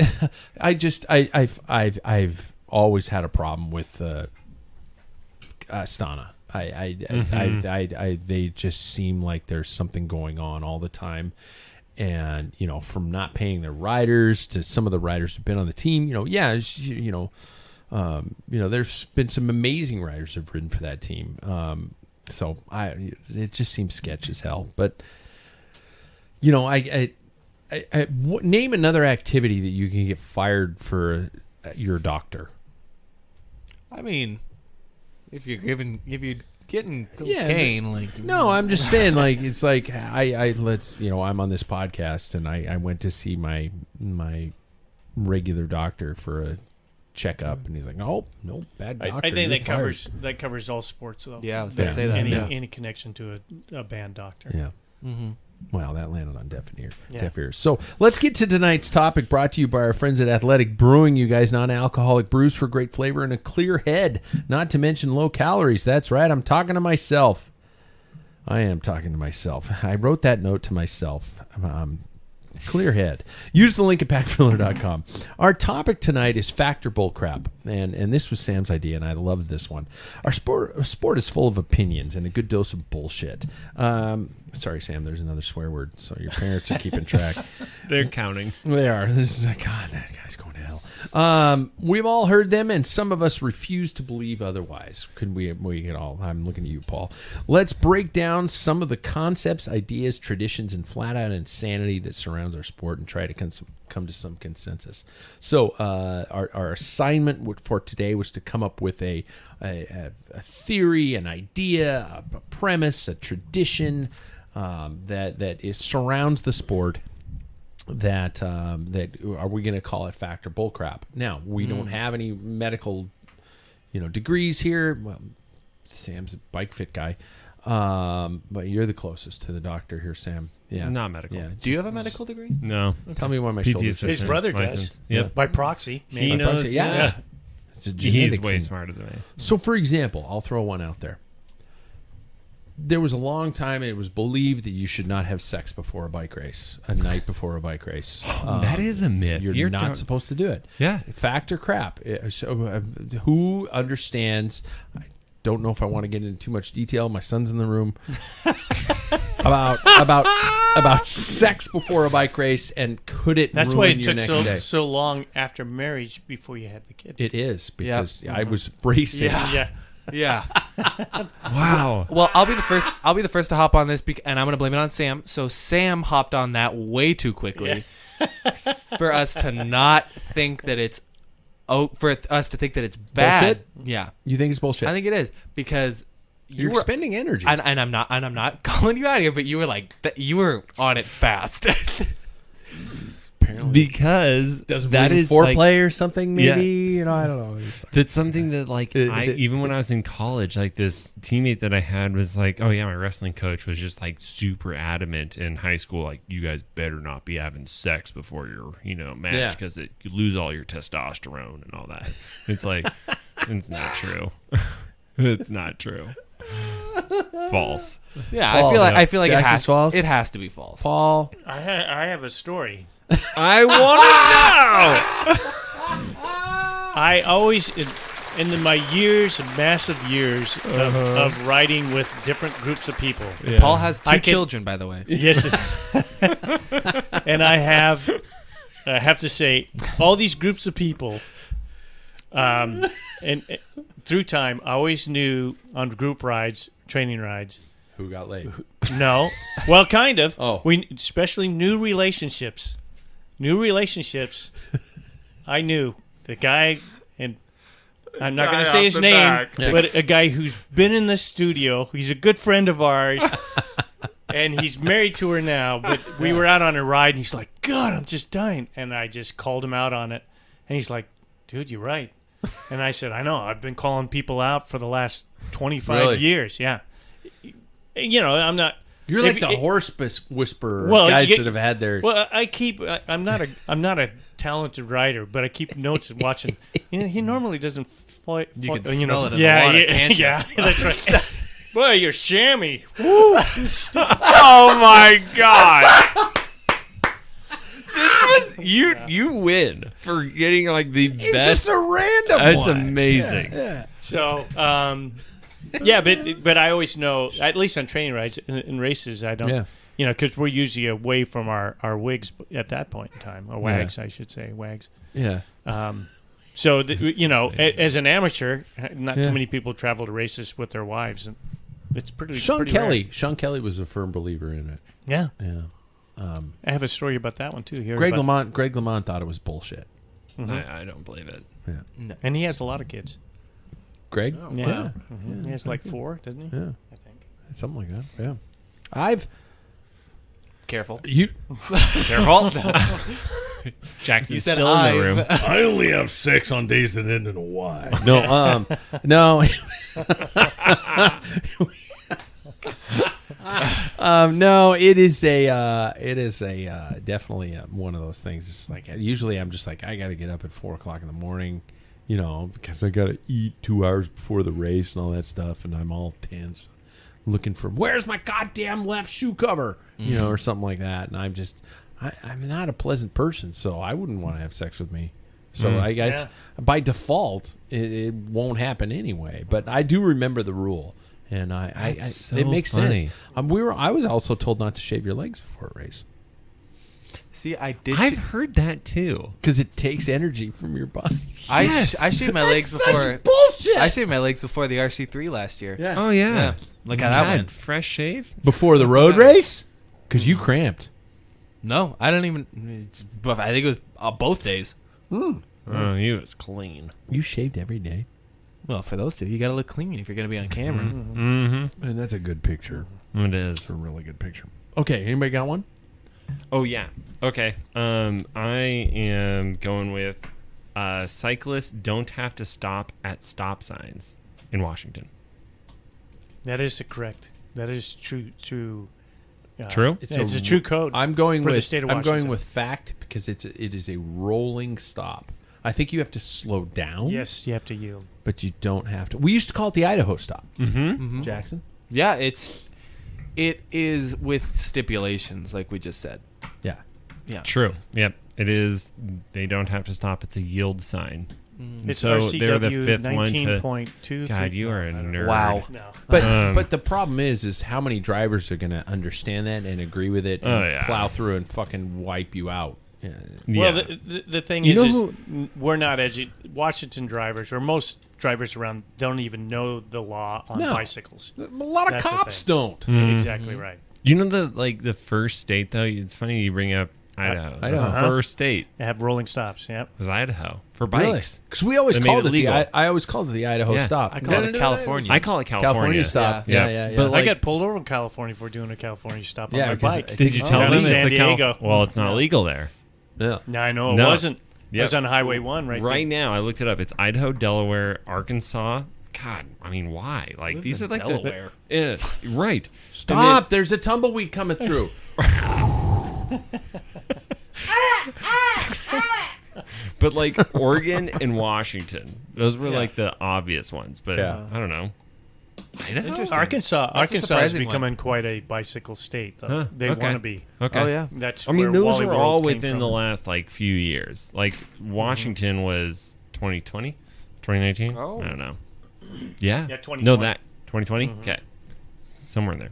I've always had a problem with Astana. They just seem like there's something going on all the time, and from not paying their riders to some of the riders who've been on the team. There's been some amazing riders who've ridden for that team. So it just seems sketch as hell. But name another activity that you can get fired for your doctor. I mean, if you're getting cocaine, No, I'm just saying, it's like I'm on this podcast and I went to see my regular doctor for a checkup, and he's like, no, bad doctor. I think you're fired. that covers all sports, though. Yeah, I was going to say that. Any connection to a band doctor. Yeah. Mm-hmm. Well, that landed on deaf ears. So let's get to tonight's topic, brought to you by our friends at Athletic Brewing. You guys, non-alcoholic brews for great flavor and a clear head, not to mention low calories. That's right, I'm talking to myself. I am talking to myself. I wrote that note to myself. Clear head. Use the link at packfiller.com. Our topic tonight is factor bullcrap, and this was Sam's idea, and I love this one. Our sport is full of opinions and a good dose of bullshit. Sorry, Sam, there's another swear word, so your parents are keeping track. They're counting. They are. This is like, God, that guy's going to hell. We've all heard them, and some of us refuse to believe otherwise. Could we get all? I'm looking at you, Paul. Let's break down some of the concepts, ideas, traditions, and flat-out insanity that surrounds our sport and try to come to some consensus. So our assignment for today was to come up with a theory, an idea, a premise, a tradition that surrounds the sport. That are we going to call it factor bullcrap? Now we don't have any medical, degrees here. Well, Sam's a bike fit guy, but you're the closest to the doctor here, Sam. Yeah, Not medical. Yeah. Do you have a medical degree? No. Tell me why my PT shoulders. assistant His brother license. does. Yep. By proxy. He maybe. knows. Yeah. It's a He's genetic way thing. smarter than me. So, for example, I'll throw one out there. There was a long time it was believed that you should not have sex before a bike race, a night before a bike race. That is a myth. You're not supposed to do it. Yeah. Fact or crap? Who understands? I don't know if I want to get into too much detail. My son's in the room. about sex before a bike race, and could it That's ruin why it your took next day? so long after marriage before you had the kid. It is because I was racing. Yeah. Yeah. Wow. Well, I'll be the first to hop on this, and I'm going to blame it on Sam. So Sam hopped on that way too quickly for us to not think that it's for us to think that it's bad. Bullshit? Yeah, You think it's bullshit? I think it is because You're were expending energy. and I'm not calling you out here, but you were like you were on it fast. Apparently, Because doesn't that believe in is like, foreplay or something. Maybe Yeah. I don't know. It's like- that's something that like even when I was in college, like this teammate that I had was like, oh yeah, my wrestling coach was just like super adamant in high school, like you guys better not be having sex before your match Yeah. because you lose all your testosterone and all that. It's like it's not true. It's not true. False. Yeah, False. I feel like it Jackson's has false? it has to be false. Paul. I have a story. I want to know. I always, in my years, massive years of riding with different groups of people. Yeah. Paul has two I can- children, by the way. Yes. And I have to say, all these groups of people, and through time, I always knew on group rides, training rides. Who got laid? No, well, kind of. Oh. We especially new relationships. I knew the guy, and I'm not going to say his name, but a guy who's been in the studio. He's a good friend of ours, and he's married to her now. But we were out on a ride, and he's like, "God, I'm just dying," and I just called him out on it, and he's like, "Dude, you're right." And I said, "I know. I've been calling people out for the last 25 Really? years." Yeah. I'm not. You're If- like the horse whisperer Well, guys you- that have had their. Well, I'm not a talented writer, but I keep notes and watching. He normally doesn't. You can smell it in the yeah, water, yeah, can't you? yeah, that's right. Boy, you're chamois. Oh my god. You win for getting like the it's best. just a random That's one. amazing. So, yeah, but I always know, at least on training rides, in races, I don't, Yeah. because we're usually away from our wigs at that point in time, or wags, I should say, wags. Yeah. So, as an amateur, not Yeah. too many people travel to races with their wives, and it's pretty. Sean pretty Kelly. rare. Sean Kelly was a firm believer in it. Yeah, Yeah. I have a story about that one too. Here, Greg LeMond thought it was bullshit. I don't believe it. and he has a lot of kids. Greg? Yeah, he has like 4, doesn't he? Yeah. I think. Something like that. Yeah. I've Careful. you Careful. Jackson's said still in the room. I only have sex on days that end in a Y. No, no. No, it is definitely one of those things. It's like usually I'm just like I got to get up at 4:00 in the morning, you know, because I got to eat 2 hours before the race and all that stuff, and I'm all tense, looking for where's my goddamn left shoe cover, you know, or something like that. And I'm not a pleasant person, so I wouldn't want to have sex with me. So I guess by default it won't happen anyway. But I do remember the rule, and So it makes funny. sense. I was also told not to shave your legs before a race See, I did. I've heard that too. because it takes energy from your body. I shaved my legs before. Bullshit. I shaved my legs before the RC3 last year. Yeah. Oh yeah. Yeah. Look how that God, went. fresh shave. Before the road race, because you cramped. No, I don't even. I think it was both days. Oh, he was clean. You shaved every day, Well, for those two, you got to look clean if you're going to be on camera. Mm-hmm. and that's a good picture. It is. It's a really good picture. Okay, anybody got one? Oh yeah. Okay. I am going with cyclists don't have to stop at stop signs in Washington. That is correct. That is true. True? It's a true code. I'm going for with the state of I'm going Washington. with fact because it is a rolling stop. I think you have to slow down. Yes, you have to yield. But you don't have to. We used to call it the Idaho stop. Mm-hmm. Jackson? Yeah, it is with stipulations, like we just said. Yeah. Yeah. True. Yep. It is. They don't have to stop. It's a yield sign. It's So RCW they're the fifth one to- 19.2. God, you are a nerd. Wow. No. But the problem is how many drivers are going to understand that and agree with it and Oh, yeah. plow through and fucking wipe you out. Yeah. Well, Yeah. the thing You is, know we're not Washington drivers, or most drivers around, don't even know the law on No. bicycles. A lot of That's the cops thing. don't. Mm-hmm. Exactly right. You know the first state though. It's funny you bring up Idaho. Idaho. The first state They have rolling stops. Yep. was Idaho for Really? bikes. Because we always They made called it it the legal. I always called it the Idaho Yeah. stop. I call it California. I call it California. California stop. Yeah. Yeah. But I like, got pulled over in California for doing a California stop Yeah, on my because bike. I did you Oh, tell down me in it's San a Diego. Well, it's not Yeah. legal there. Yeah. No, I know it No. wasn't. Yep. It was on Highway 1 right Right there. now, I looked it up. It's Idaho, Delaware, Arkansas. God, I mean, why? Like Lives these in are like Delaware. right. Stop. There's a tumbleweed coming through. But like Oregon and Washington, those were like the obvious ones. But Yeah. I don't know. Idaho. Interesting. Arkansas That's a is surprising becoming quite a bicycle state. Though. Huh, They okay. want to be. Okay. Oh, yeah. That's. I mean, where those Wally were World all came within from. the last like few years. Like Washington was 2020, 2019. Oh. I don't know. Yeah. Yeah, 2020. No, that 2020. Okay. Somewhere in there.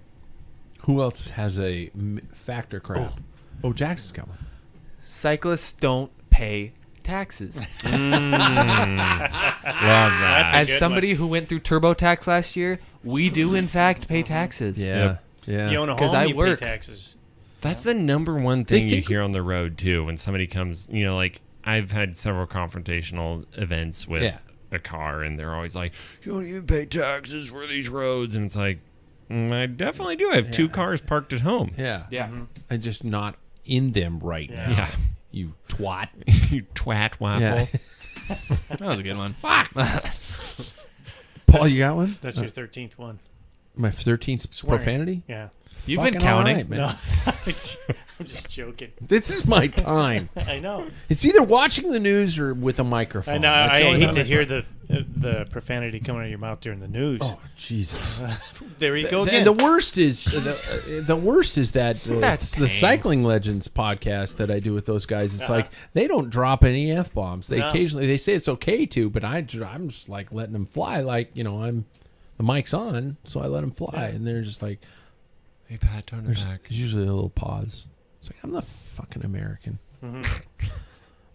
Who else has a factor crap? Oh, Jackson's got one. Cyclists don't pay taxes. Love that. That's a As good somebody who went through TurboTax last year, we do in fact pay taxes. Yeah. Yeah. If you own a 'Cause home, I you work. pay taxes. That's the number one They thing you think- hear on the road too. When somebody comes, you know, like I've had several confrontational events with Yeah. a car, and they're always like, "You don't even pay taxes for these roads," and it's like, I definitely do. I have two cars parked at home. Yeah. Yeah. And just not in them right Yeah. now. Yeah. You twat. You twat waffle. Yeah. That was a good one. Paul, you got one? That's your 13th one. My 13th Swearing. profanity? Yeah. You've been Fucking all counting. right, man. No, I'm just joking. This is my time. I know. It's either watching the news or with a microphone. I know. That's the I only hate to time hear the profanity coming out of your mouth during the news. Oh, Jesus. There you go And again. the worst is the worst is that That's the tame. Cycling Legends podcast that I do with those guys. It's like they don't drop any f bombs. They No. occasionally they say it's okay to, but I'm just like letting them fly. Like the mic's on, so I let them fly, and they're just like Hey Pat, turn it there's back. usually a little pause. It's like I'm the fucking American.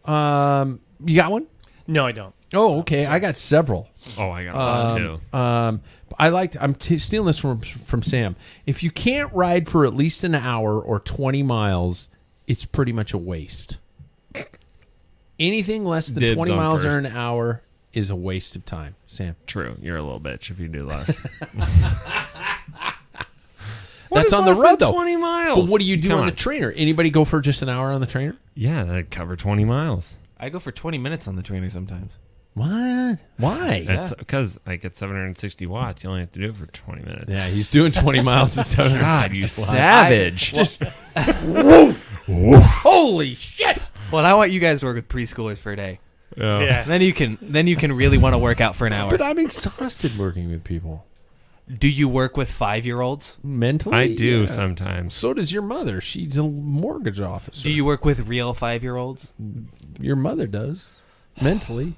Mm-hmm. You got one? No, I don't. Oh, okay. I got several. Oh, I got one too. I'm stealing this from Sam. If you can't ride for at least an hour or 20 miles, it's pretty much a waste. Anything less than Dibs 20 on miles or first. an hour is a waste of time. Sam. True. You're a little bitch if you do less. That's is on the less road than though. 20 miles. But what do you do Come on the trainer? Anybody go for just an hour on the trainer? Yeah, that cover 20 miles. I go for 20 minutes on the trainer sometimes. What? Why? That's because I get 760 watts. You only have to do it for 20 minutes. Yeah, he's doing 20 miles a God, 760 you watts. savage. Just holy shit! Well, I want you guys to work with preschoolers for a day. Yeah. Then you can really want to work out for an hour. But I'm exhausted working with people. Do you work with 5-year-olds? Mentally, I do yeah. sometimes. So does your mother. She's a mortgage officer. Do you work with real 5-year-olds? Your mother does. Mentally.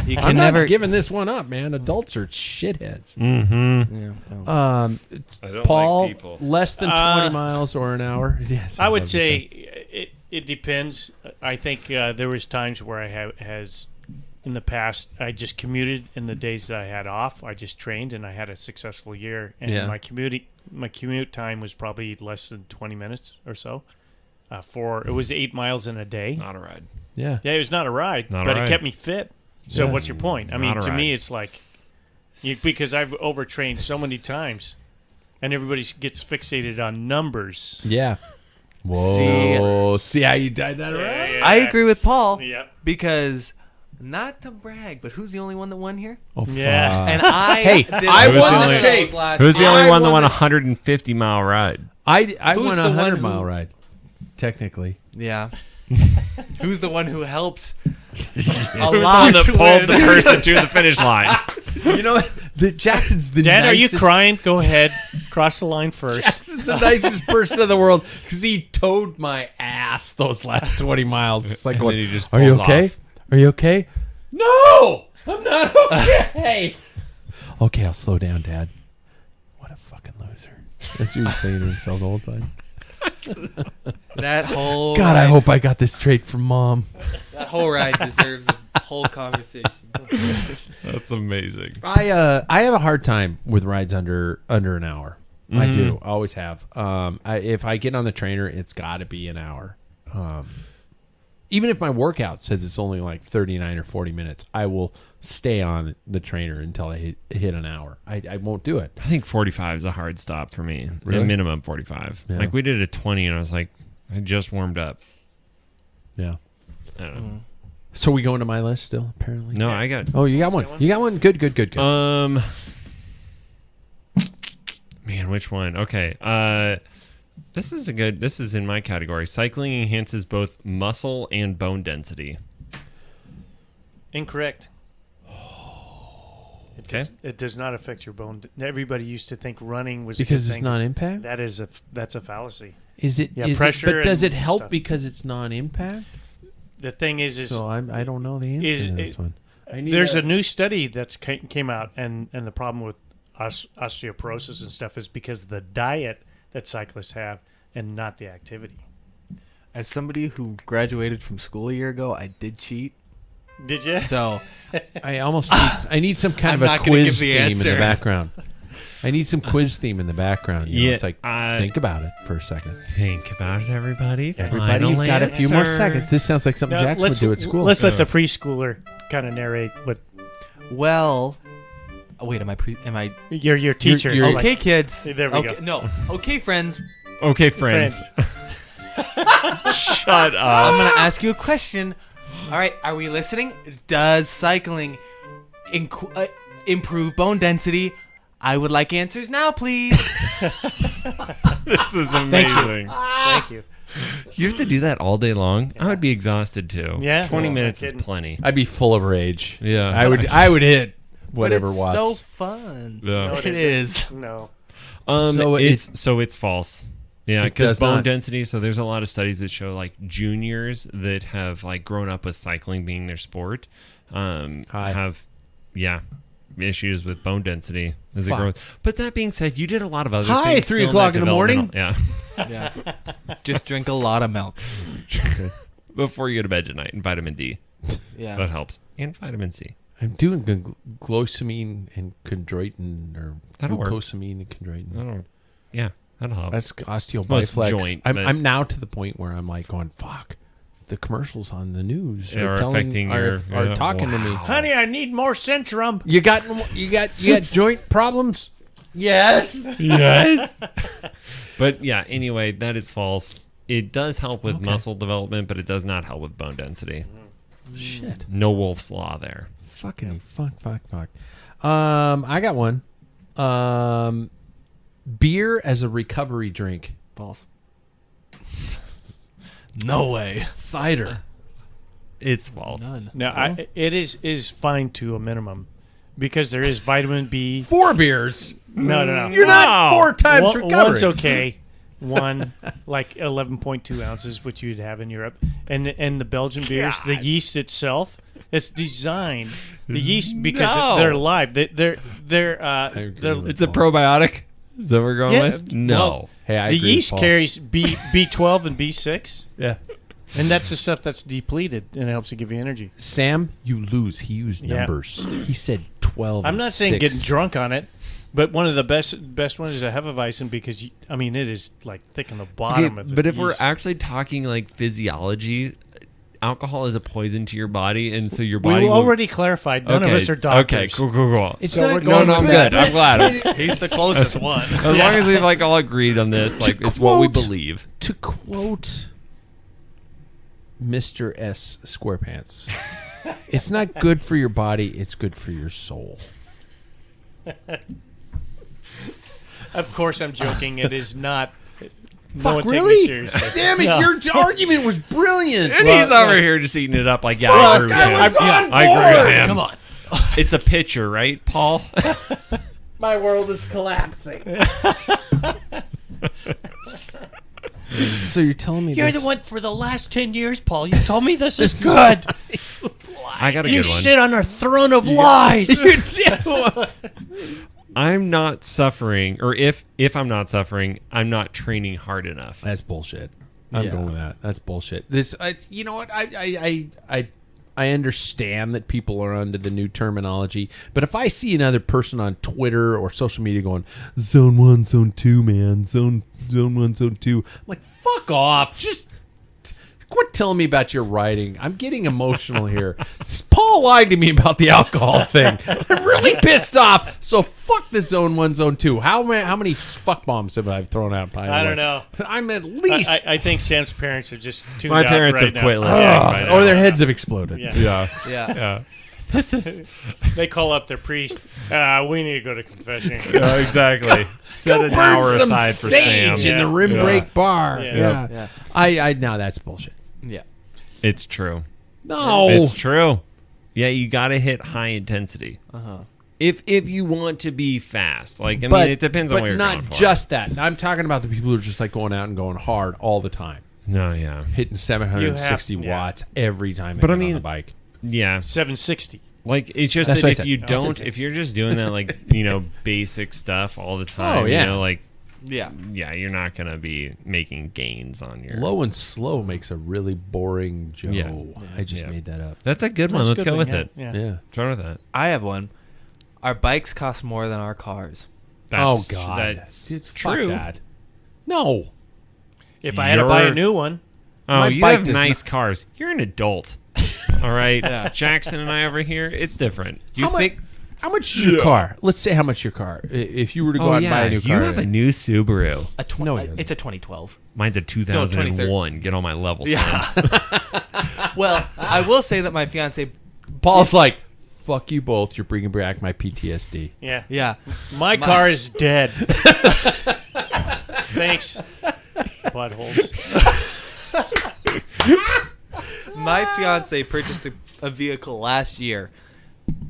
You I'm not giving this one up, man. Adults are shitheads. Mm-hmm. Yeah, no. I don't Paul, like people. less than 20 miles or an hour? Yes. I would say it depends. I think there was times where I has in the past I just commuted in the days that I had off. I just trained and I had a successful year. And Yeah. my commute time was probably less than 20 minutes or so. It was 8 miles in a day. Not a ride. Yeah. Yeah, it was not a ride, Not a but ride. it kept me fit. So Yeah. what's your point? I mean, Not a to me, ride. it's like because I've overtrained so many times, and everybody gets fixated on numbers. Yeah. Whoa. See how you died that around? Yeah. I agree with Paul Yep. because, not to brag, but who's the only one that won here? Oh, fuck. Yeah. And I Hey, did I a won lot the of chase. those last Who's the year. only one that won won a the- 150-mile ride? I Who's won the a one 100-mile who- ride, technically. Yeah. Who's the one who helped a Who's the lot one that to pulled win? the person to the finish line? You know, the Jackson's the Dad, nicest. are you crying? Go ahead. Cross the line first. Jackson's the nicest person in the world because he towed my ass those last 20 miles. It's like, And going, then he just are you pulls okay? off. Are you okay? No, I'm not okay. Okay, I'll slow down, Dad. What a fucking loser. That's what he was saying to himself the whole time. That whole God, I ride, hope I got this straight from Mom. that whole ride deserves a whole conversation. That's amazing. I have a hard time with rides under an hour. I do. I always have. If I get on the trainer, it's got to be an hour. Even if my workout says it's only like 39 or 40 minutes, I will stay on the trainer until I hit an hour. I won't do it. I think 45 is a hard stop for me. Really? A minimum 45. Yeah. Like we did a 20 and I was like, I just warmed up. Yeah. I don't know. So we going to my list still, apparently? No, I got. Oh, you got one. You got one? Good. Man, which one? Okay. This is in my category. Cycling enhances both muscle and bone density. Incorrect. Okay. It does not affect your bone. Everybody used to think running was Because a good it's thing. non-impact? That's a fallacy. Is it? Yeah, is pressure it, but does and it help stuff. because it's non-impact? The thing is So I don't know the answer to this one. there's a new study that's came out, and the problem with osteoporosis and stuff is because of the diet that cyclists have and not the activity. As somebody who graduated from school a year ago, I did cheat. Did you? So I need some kind I'm of a not gonna give quiz the theme in answer. the background. I need some quiz theme in the background. You know? Yeah, It's like, I- think about it for a second. Think about it, everybody. Everybody's got a few more seconds. This sounds like something Now, Jackson would do at school. Let's let the preschooler kind of narrate what well. Oh, wait, am I your teacher. you're- like- okay, kids? There we okay, go. No, okay, friends. Okay, friends. Shut up. I'm gonna ask you a question. All right, are we listening? Does cycling improve bone density? I would like answers now, please. This is Thank you. amazing. Thank you. You have to do that all day long? I would be exhausted too. Yeah. 20 No, minutes not is kidding. plenty. I'd be full of rage. Yeah. I would hit whatever but it's Watts. so fun. Yeah. No, It isn't. is. No. So It's false. Yeah, It because does bone not. density. So there's a lot of studies that show like juniors that have like grown up with cycling being their sport, have issues with bone density as they Fuck. grow. But that being said, you did a lot of other Hi, things. 3 still o'clock that in the morning. developmental- Yeah. Just drink a lot of milk. Yeah, before you go to bed tonight, and vitamin D Yeah. that helps, and vitamin C. I'm doing glucosamine and chondroitin, or That'll work. glucosamine and chondroitin. I don't. Yeah, that'll help. That's most osteobiflex. joint, I'm, but- I'm now to the point where I'm like going, fuck. The commercials on the news Are affecting are your- talking to me. Honey, I need more Centrum. You got joint problems? Yes. Yes. But yeah, anyway, that is false. It does help with muscle development, but it does not help with bone density. Shit. No Wolf's Law there. Fucking fuck. I got one. Beer as a recovery drink. False. No way. Cider. It's false. None. No, it is fine to a minimum because there is vitamin B. 4 beers. No. You're not 4 times recovering. One's okay. One, like 11.2 ounces, which you'd have in Europe. And the Belgian beers, the yeast itself, it's designed. The yeast, because they're live. They're It's a probiotic. Is that what we're going with? No. Well, Hey, I the agree, yeast Paul. carries B12 and B6. Yeah. And that's the stuff that's depleted and it helps to give you energy. Sam, you lose. He used Yeah. numbers. He said 12. I'm and not saying 6. getting drunk on it, but one of the best ones is a Hefeweizen because, it is like thick on the bottom of the but if we're yeast. actually talking like physiology, alcohol is a poison to your body, and so your We body will- already clarified. None of us are doctors. Okay, cool. It's So not we're No, going no, I'm with good. that. I'm glad. He's the closest one. As long as we've like all agreed on this, like it's what we quote- believe. To quote Mr. S. Squarepants, it's not good for your body, it's good for your soul. Of course, I'm joking. It is not. No Fuck, one take me really? seriously. Damn it, No. your argument was brilliant. And he's over here just eating it up like, yeah, I Fuck, agree with I him. was on I agree with board. him. Come on. It's a pitcher, right, Paul? My world is collapsing. So you're telling me You're this? the one for the last 10 years, Paul. You told me this is good. I got a You good one. sit on a throne of lies. You do. I'm not suffering, or if I'm not suffering, I'm not training hard enough. That's bullshit. I'm Yeah. going with that. That's bullshit. You know what? I understand that people are under the new terminology, but if I see another person on Twitter or social media going zone 1, zone 2, man, zone 1, zone 2, I'm like, fuck off. Just quit telling me about your writing. I'm getting emotional here. Paul lied to me about the alcohol thing. I'm really pissed off. So fuck the zone 1, zone 2. How many fuck bombs have I thrown out? I don't know. I'm at least. I think Sam's parents are just tuned My out parents right have now. quit listening right or now. their heads have exploded. Yeah. Yeah. Yeah. This is They call up their priest. We need to go to confession. exactly. Set Go an burn hour some aside for sage Sam. in the Yeah. rim Yeah. break bar. Yeah. Yeah. Yeah. I now that's bullshit. Yeah. It's true. No. It's true. Yeah, you got to hit high intensity. Uh-huh. If you want to be fast, like I but mean, it depends on but what you're not going for. just that. I'm talking about the people who are just like going out and going hard all the time, No, yeah, hitting 760 You have- yeah. watts every time. But they I get on mean- the bike. yeah. 760. Like it's just That's that what I if said. you I said don't, six. if you're just doing that, like basic stuff all the time, Oh, yeah. you know, like Yeah. yeah, you're not gonna be making gains on your. Low and slow makes a really boring Joe. Yeah. I just Yeah. made that up. That's a good one. That's a Let's good go with thing, it. Yeah. Yeah. Try with that. I have one. Our bikes cost more than our cars. That's, Oh God, that's Dude, fuck true. that. No. If I had to buy a You're- new one, Oh, My you bike have does nice cars. You're an adult. All right, Jackson and I over here, it's different. You think? How much is your car? Let's say how much your car. If you were to go out and buy a new car, you have a new Subaru. No, he doesn't. It's a 2012. Mine's a 2001. Get on my level. Yeah. Well, I will say that my fiance. Paul's like, fuck you both. You're bringing back my PTSD. yeah. Yeah. My car is dead. Thanks. Buttholes. My fiance purchased a vehicle last year,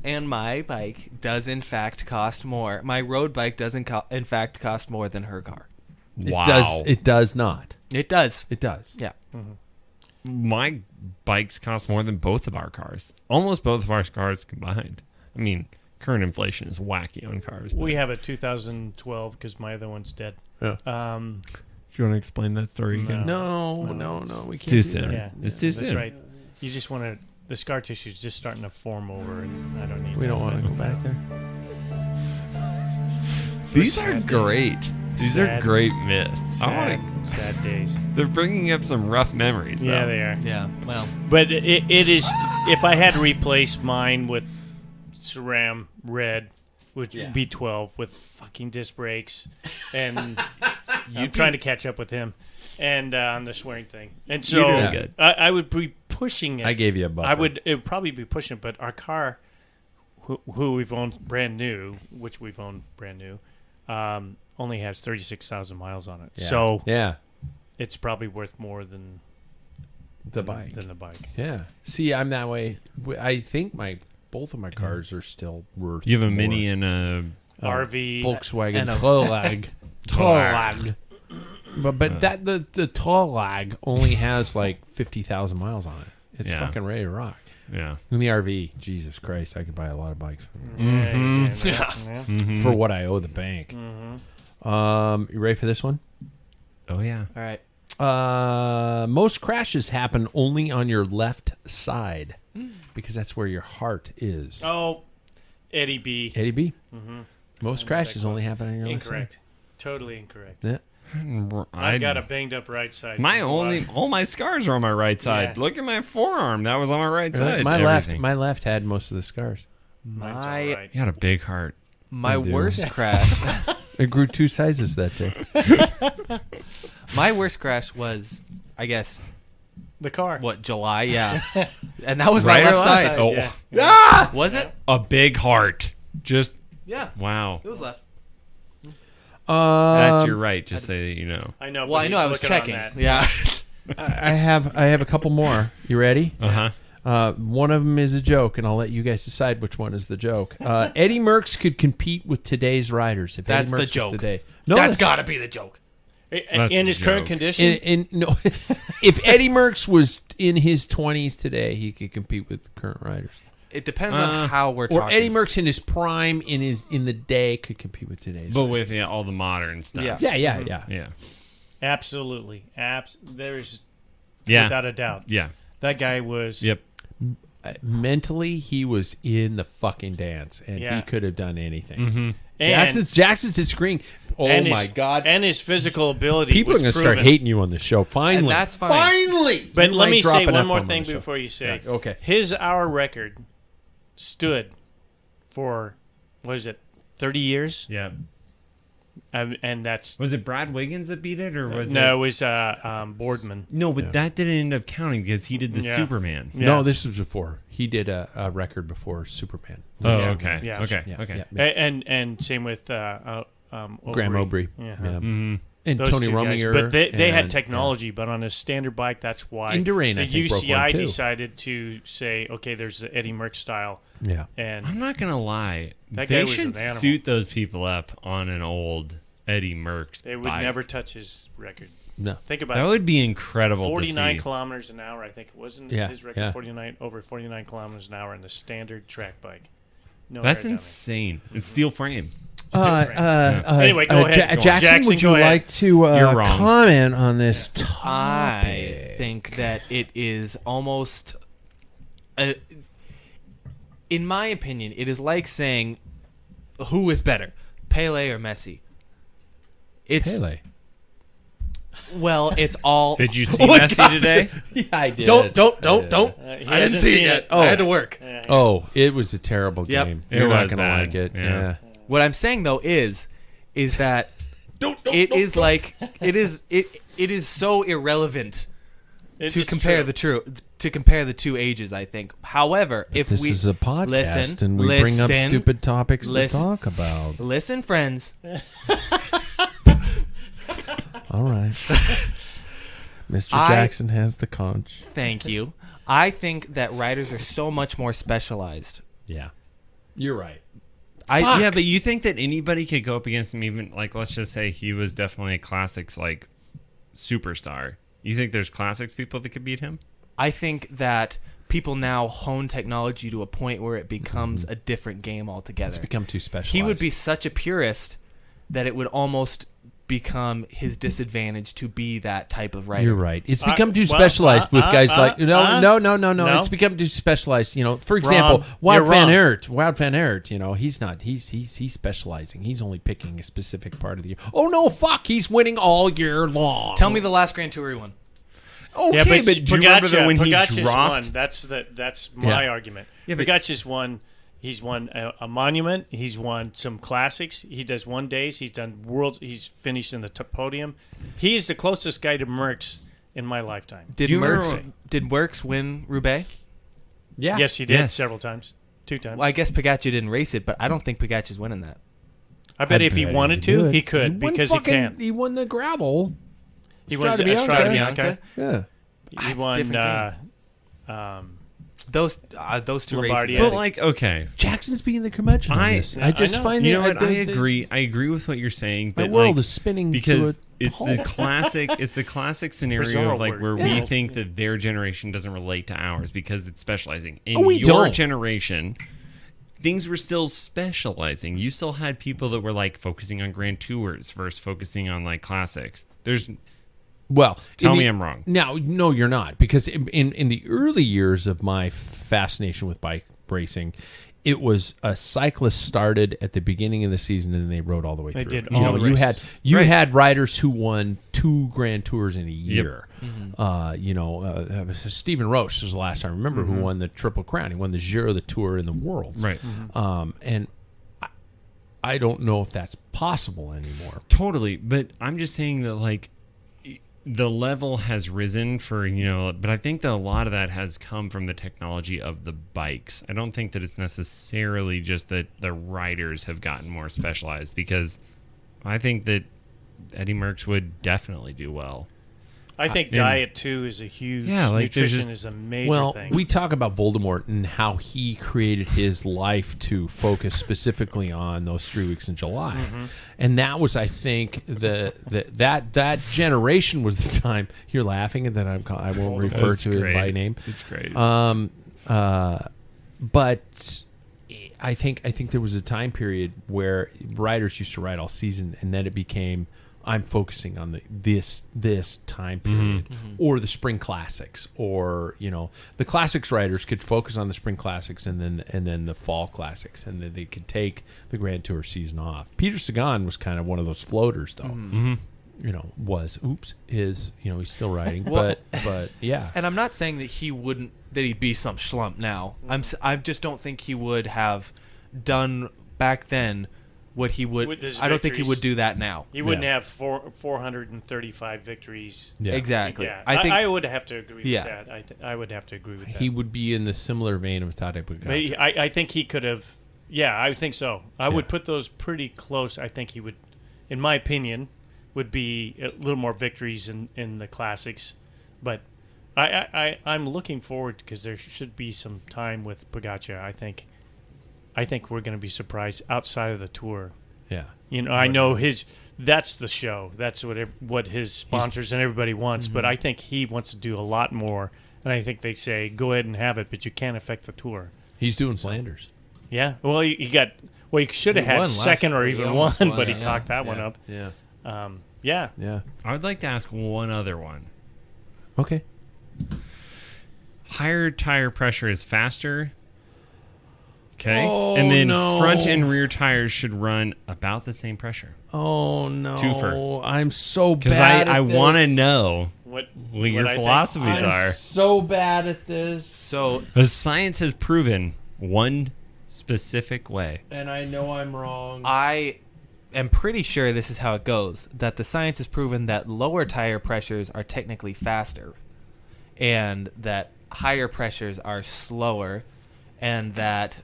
and my bike does in fact cost more. My road bike does in fact cost more than her car. Wow. It does not. It does. It does. Yeah. My bikes cost more than both of our cars. Almost both of our cars combined. I mean, current inflation is wacky on cars. But We have a 2012 because my other one's dead. Yeah. Um, do you want to explain that story again? No, we can't. too do soon. that. yeah, It's too that's soon. right. You just want to. The scar tissue is just starting to form over, and I don't need. We that. don't want to go back there. These are Sad great. These are Sad- great myths. Sad, sad days. They're bringing up some rough memories. Yeah, though. they are. Yeah. Well. But it is. If I had to replace mine with SRAM Red, which would be 12 with fucking disc brakes, and I'm trying to catch up with him, and on the swearing thing, and so You're doing good. I would be pushing it. I gave you a buffer. It would probably be pushing it, but our car, who we've owned brand new, which we've owned brand new, only has 36,000 miles on it. Yeah. So yeah. it's probably worth more than the bike. than the bike. Yeah. See, I'm that way. I think both of my cars are still worth. You have a more. Mini and a RV. Volkswagen and a- Touareg. Touareg. But that the Touareg only has like 50,000 miles on it. It's Yeah. fucking ready to rock. yeah. In the RV, Jesus Christ, I could buy a lot of bikes Mm-hmm. for what I owe the bank. You ready for this one? Oh yeah. All right. Most crashes happen only on your left side because that's where your heart is. Oh, Eddie B. Eddie B. Mm-hmm. Most crashes only happen on your left Incorrect. Totally incorrect. side. I've got a banged up right side. all my scars are on my right side. Yeah. Look at my forearm. That was on my right Yeah. side. My Everything. left had most of the scars. Mine's all My right. You got a big heart. my I do. worst crash. It grew 2 sizes that day. My worst crash was, I guess, The car. what, July? Yeah. And that was Right my or left left side. side? Oh. Yeah. Ah! Was it? A big heart. Just Yeah. wow. It was left. That's your right. Just say that you know. I know. Well, but I know he's I was looking on checking. that. Yeah. I have a couple more. You ready? Uh huh. One of them is a joke, and I'll let you guys decide which one is the joke. Eddie Merckx could compete with today's riders. If That's Eddie the Merckx joke. Was today. That's got to be the joke. That's In a his current joke. condition. No, if Eddie Merckx was in his 20s today, he could compete with current riders. It depends on how we're Or talking. Eddie Merckx in his prime in the day could compete with today's. But with all the modern stuff. Yeah. yeah. Yeah. Absolutely. There's Yeah. without a doubt. Yeah. That guy was. Yep. Mentally, he was in the fucking dance, and Yeah. he could have done anything. Mm-hmm. And, Jackson's disagreeing. Oh and my his, God! And his physical ability. People are was going to start proven. hating you on the show. Finally, And that's fine. Finally, But You let might me drop say an one F more bomb on thing the show. before you say. Yeah, okay. His hour record stood for, what is it, 30 years? Yeah. And that's. Was it Brad Wiggins that beat it, or was No, it was Boardman. No, but that didn't end up counting because he did the Yeah. Superman. Yeah. No, this was before. He did a record before Superman. Oh, Yeah. okay. Yeah. Okay. Yeah, Okay. yeah. And same with Graham Obrey. Aubrey. Yeah. Yeah. Mm-hmm. And Those Tony two guys. Rominger. But they had and- technology, but on a standard bike, that's why And Durain, the I think, broke UCI one, too. decided to say, okay, there's the Eddie Merckx style, Yeah. and I'm not gonna lie. That guy They was should an animal. suit those people up on an old Eddie Merckx. they would bike. never touch his record. No. Think about That it. would be incredible. 49 to see. kilometers an hour, I think it wasn't Yeah, his record. yeah. 49 over 49 kilometers an hour in the standard track bike. No That's aerodynamic. insane. It's steel frame. Anyway, go ahead. Go on. Jackson, would go you ahead. like to You're wrong. comment on this I topic? think that it is almost, in my opinion, it is like saying, who is better, Pele or Messi? It's Pele. well, it's all. Did you see Oh my Messi God. today? Yeah, I did. Don't. He I didn't hasn't see it seen yet. it. Oh. I had to work. Oh, it was a terrible Yep. game. It You're not was gonna bad. like it. Yeah. Yeah. What I'm saying though is that it is so irrelevant to It's compare true. the two ages. I think. However, if This we is a podcast, listen, and we bring up listen, stupid topics listen. to talk about. listen, friends, All right. Mr. I- Jackson has the conch. thank you. I think that writers are so much more specialized. Yeah. You're right. Yeah, but you think that anybody could go up against him? Even like, let's just say he was definitely a classics like superstar. You think there's classics people that could beat him? I think that people now hone technology to a point where it becomes a different game altogether. It's become too specialized. He would be such a purist that it would almost become his disadvantage to be that type of writer. You're right. It's become too well, specialized with guys like no. no. It's become too specialized. You know, for example, Wrong. You're wrong. Wout van Aert. You know, he's not. He's specializing. He's only picking a specific part of the year. Oh no, fuck! He's winning all year long. Tell me the last Grand Tour he won. Okay, Yeah, but do you remember that when he Pogacar's dropped? won. That's my Yeah. argument. Yeah, but- Pogacar's won. He's won a monument. He's won some classics. He does one days. He's done worlds. He's finished in the podium. He is the closest guy to Merckx in my lifetime. Did you Merckx remember- win Roubaix? Yeah. Yes, he did Yes. several times, 2 times. Well, I guess Pogacar didn't race it, but I don't think Pogacar's winning that. I bet if he wanted to, he could won because he fucking- can. He won the gravel. He won Strade Bianca. Strade Bianca. Yeah. He It's won different those two Lombardi. races. But like, okay, Jackson's being the curmudgeon on I- this. Yeah, I just I know. find you that know what? I agree. I agree with what you're saying. My But world like, is spinning because to it's a the halt. classic. It's the classic scenario Bizarro of like word. where we Yeah. think that their generation doesn't relate to ours because it's specializing. In Oh, we your don't. generation, things were still specializing. You still had people that were like focusing on Grand Tours versus focusing on like classics. There's Well, Tell me I'm wrong. No, you're not. Because in the early years of my fascination with bike racing, it was a cyclist started at the beginning of the season and they rode all the way They through. did all the races. You Right. had riders who won 2 Grand Tours in a year. Mm-hmm. Stephen Roche was the last I remember who won the Triple Crown. He won the Giro, the Tour, and the Worlds. right. And I don't know if that's possible anymore. Totally, but I'm just saying that like the level has risen for, but I think that a lot of that has come from the technology of the bikes. I don't think that it's necessarily just that the riders have gotten more specialized, because I think that Eddie Merckx would definitely do well. I think diet too is a huge. Yeah, like, there's nutrition just- is a major Well, thing. we talk about Voldemort and how he created his life to focus specifically on those 3 weeks in July, and that was, I think, that generation was the time. You're laughing, and then I won't refer That's to it great. by name. It's great. But I think there was a time period where riders used to ride all season, and then it became, I'm focusing on this time period, or the spring classics, or the classics riders could focus on the spring classics and then the fall classics, and then they could take the Grand Tour season off. Peter Sagan was kind of one of those floaters, though. He's still riding, but yeah. And I'm not saying that he'd be some schlump now. I just don't think he would have done back then what he would. With his I don't think he victories. would do that now. He wouldn't Yeah. have 435 victories. Yeah. Exactly. Yeah, I think I would have to agree Yeah. with that. I would have to agree with that. He would be in the similar vein of Tadej But Pogacar. I think he could have. Yeah, I think so. I would put those pretty close. I think he would, in my opinion, would be a little more victories in the classics. But I'm looking forward, because there should be some time with Pogacar. I think we're going to be surprised outside of the Tour. Yeah. I know that's the show. That's what his sponsors and everybody wants. But I think he wants to do a lot more. And I think they say, go ahead and have it, but you can't affect the Tour. He's doing Flanders. Yeah. Well, he should have He won had last second or year. He even won, almost won but he it, cocked that one yeah. up. Yeah. Yeah. Yeah. I would like to ask one other one. Okay. Higher tire pressure is faster. Okay. Oh, and then no. front and rear tires should run about the same pressure. Oh no! Twofer. I'm so Because bad. I at want to this. know What your I think. philosophies I'm are. so bad at this, so. The science has proven one specific way. and I know I'm wrong. I am pretty sure this is how it goes. That the science has proven that lower tire pressures are technically faster, and that higher pressures are slower, and that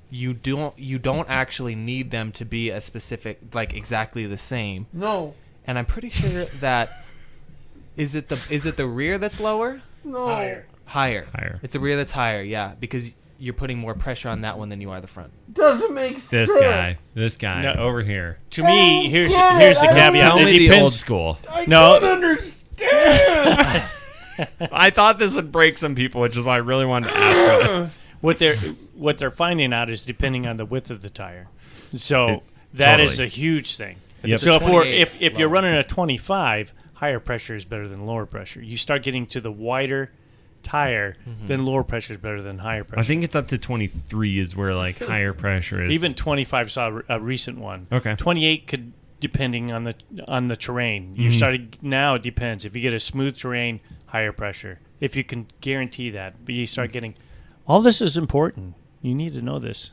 you don't actually need them to be a specific, like exactly the same. No. And I'm pretty sure that is it the rear that's lower? No. Higher. Higher. It's the rear that's higher, yeah, because you're putting more pressure on that one than you are the front. Doesn't make sense. This guy No. over here. To me, here's the I don't caveat. Tell It me the depends. old school. I No. don't understand. I thought this would break some people, which is why I really wanted to ask this. What they're finding out is depending on the width of the tire. So It- that is totally. a huge thing. Yep. So if 28 you're lower. running a 25, higher pressure is better than lower pressure. You start getting to the wider tire, then lower pressure is better than higher pressure. I think it's up to 23 is where like higher pressure is. Even 25 saw a recent one. Okay. 28 could, depending on the terrain. You're starting now. It depends. If you get a smooth terrain, higher pressure. If you can guarantee that, but you start getting. All this is important. You need to know this.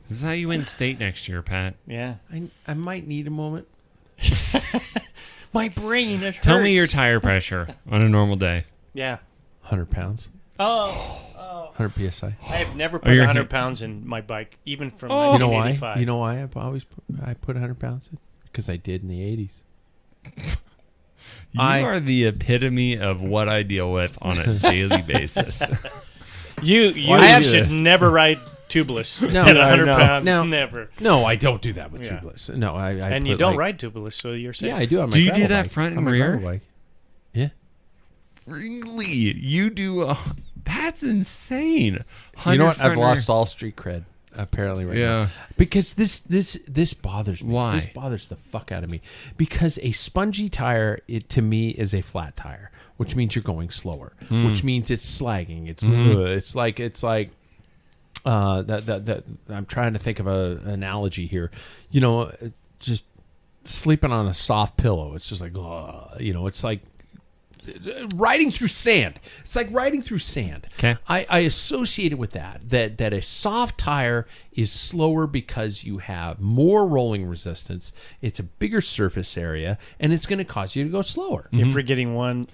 This is how you win state next year, Pat. Yeah. I might need a moment. My brain. It Tell me hurts. your tire pressure on a normal day. Yeah. 100 pounds. Oh. 100 psi. I have never Oh, put you're 100 hit- pounds in my bike, even from You know why? 1985. You know why I put 100 pounds in? Because I did in the 80s. You are the epitome of what I deal with on a daily basis. You should never ride tubeless No, at no, 100 no. pounds. No. never. No, I don't do that with Yeah. tubeless. No, I And you put, don't like- ride tubeless, so you're safe. Yeah, I do on my Do you gravel do that bike. front and On my rear? gravel bike. Yeah. Really? You do? That's insane. You know what? 100 I've lost all street cred apparently right now. Yeah. Because this bothers me. Why? This bothers the fuck out of me. Because a spongy tire, to me, is a flat tire, which means you're going slower, which means it's slagging. It's like that. I'm trying to think of an analogy here. You know, just sleeping on a soft pillow. It's just like, it's like riding through sand. It's like riding through sand. Okay. I associate it with that a soft tire is slower because you have more rolling resistance. It's a bigger surface area, and it's going to cause you to go slower. You're forgetting one.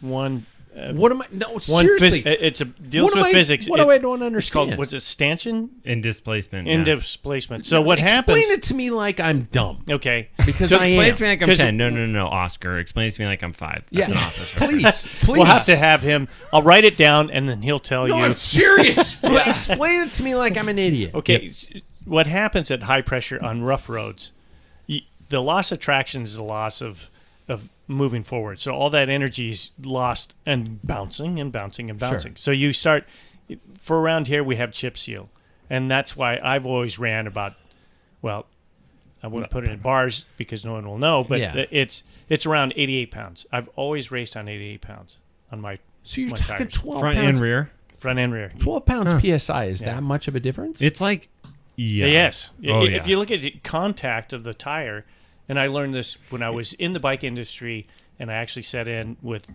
What am I? No, One seriously. it's a deals What with physics. What do I don't It's understand? called, what's it, stanchion? in displacement. In yeah. displacement. So what happens? Explain it to me like I'm dumb. Okay. Because So I explain am. it to me like I'm 'Cause- 10. No, Oscar. Explain it to me like I'm 5. That's an Yeah, office. please. We'll have to have him. I'll write it down, and then he'll tell No, you. I'm serious. Explain it to me like I'm an idiot. Okay, what happens at high pressure on rough roads? The loss of traction is the loss of moving forward. So all that energy is lost and bouncing and bouncing and bouncing. So you start for around here we have chip seal, and that's why I've always ran about. Well, I wouldn't put it in bars because no one will know, but Yeah. it's around 88 pounds. I've always raced on 88 pounds on my So you're my talking tires. 12 Front pounds. and rear. front and rear. 12 pounds PSI. Is Yeah. that much of a difference? It's like, yeah. Yes. Oh, If yeah. you look at the contact of the tire, and I learned this when I was in the bike industry, and I actually set in with,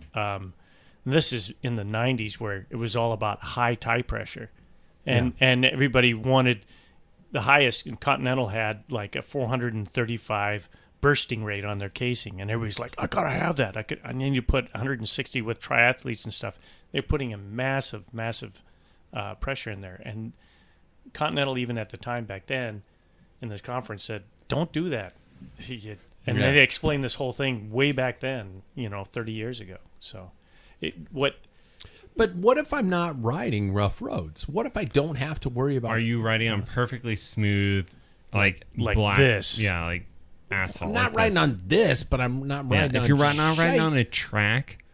this is in the 90s where it was all about high tire pressure. And everybody wanted the highest, and Continental had like a 435 bursting rate on their casing. And everybody's like, I got to have that. I need to put 160 with triathletes and stuff. They're putting a massive pressure in there. And Continental, even at the time back then, in this conference, said, "Don't do that." And Yeah. they explained this whole thing way back then, 30 years ago. So, But what if I'm not riding rough roads? What if I don't have to worry about? Are you riding on perfectly smooth, like Like this? Yeah, like asphalt. I'm not like riding this. on this, but I'm not Yeah, riding on. if you're riding shite. on a track,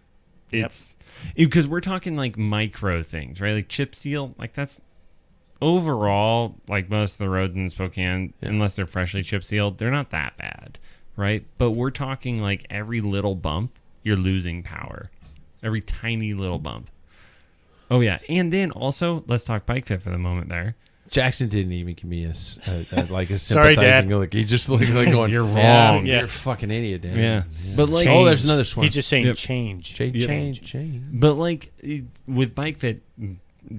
it's because we're talking like micro things, right? Like chip seal, like that's overall like most of the roads in Spokane, unless they're freshly chip sealed, they're not that bad, right? But we're talking like every little bump, you're losing power. Every tiny little bump. Oh yeah, and then also let's talk bike fit for the moment there. Jackson didn't even give me a Sorry, Dad. sympathizing look. He just looked like going, You're "Yeah, wrong." You're a fucking idiot, Dad." Yeah. But like, Oh, there's another swing. He's just saying Yep. change. change. but like with bike fit,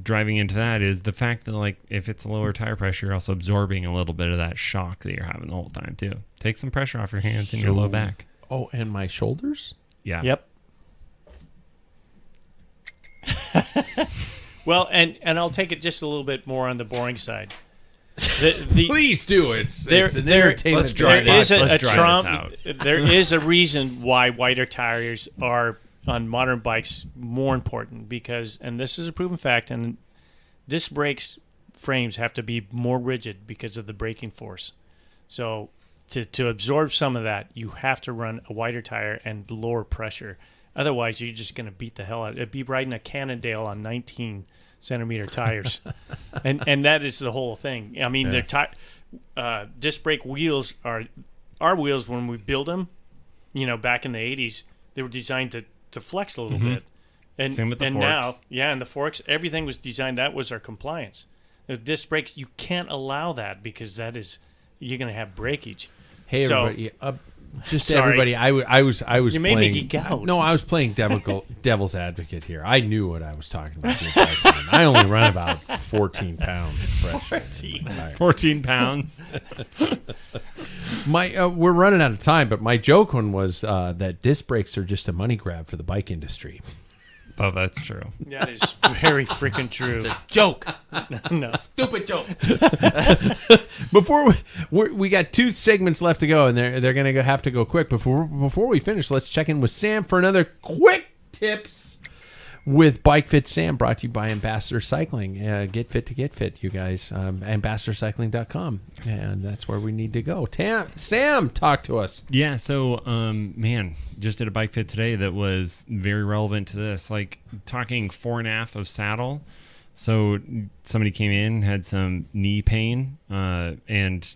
driving into that is the fact that like if it's a lower tire pressure, you're also absorbing a little bit of that shock that you're having the whole time too. Take some pressure off your hands and your low back. Oh, and my shoulders. Yeah. Yep. Well, and I'll take it just a little bit more on the boring side. Please do. It's an let's entertainment. drive There is Let's a dry Trump. this There is a reason why wider tires are on modern bikes more important because, and this is a proven fact, and disc brakes frames have to be more rigid because of the braking force. So to absorb some of that, you have to run a wider tire and lower pressure. Otherwise, you're just going to beat the hell out. It'd be riding a Cannondale on 19 centimeter tires, and that is the whole thing. I mean, the disc brake wheels are our wheels when we build them. Back in the 80s, they were designed to flex a little bit, and Same with the forks. now, and the forks, everything was designed. That was our compliance. The disc brakes, you can't allow that because you're going to have breakage. Hey, So- everybody. Just Sorry. everybody. I was. You made me playing, geek out. No, I was playing devil's advocate here. I knew what I was talking about the entire time. I only run about 14 pounds pressure. 14 pounds. We're running out of time, but my joke one was that disc brakes are just a money grab for the bike industry. Oh, that's true. That is very freaking true. Joke. No. Stupid joke. Before we got 2 segments left to go, and they're going to have to go quick. Before we finish, let's check in with Sam for another quick tips with Bike Fit Sam, brought to you by Ambassador Cycling. Get fit to get fit, you guys. AmbassadorCycling.com, and that's where we need to go. Sam, talk to us. Yeah, so man, just did a bike fit today that was very relevant to this. Like talking 4.5 of saddle. So somebody came in, had some knee pain, and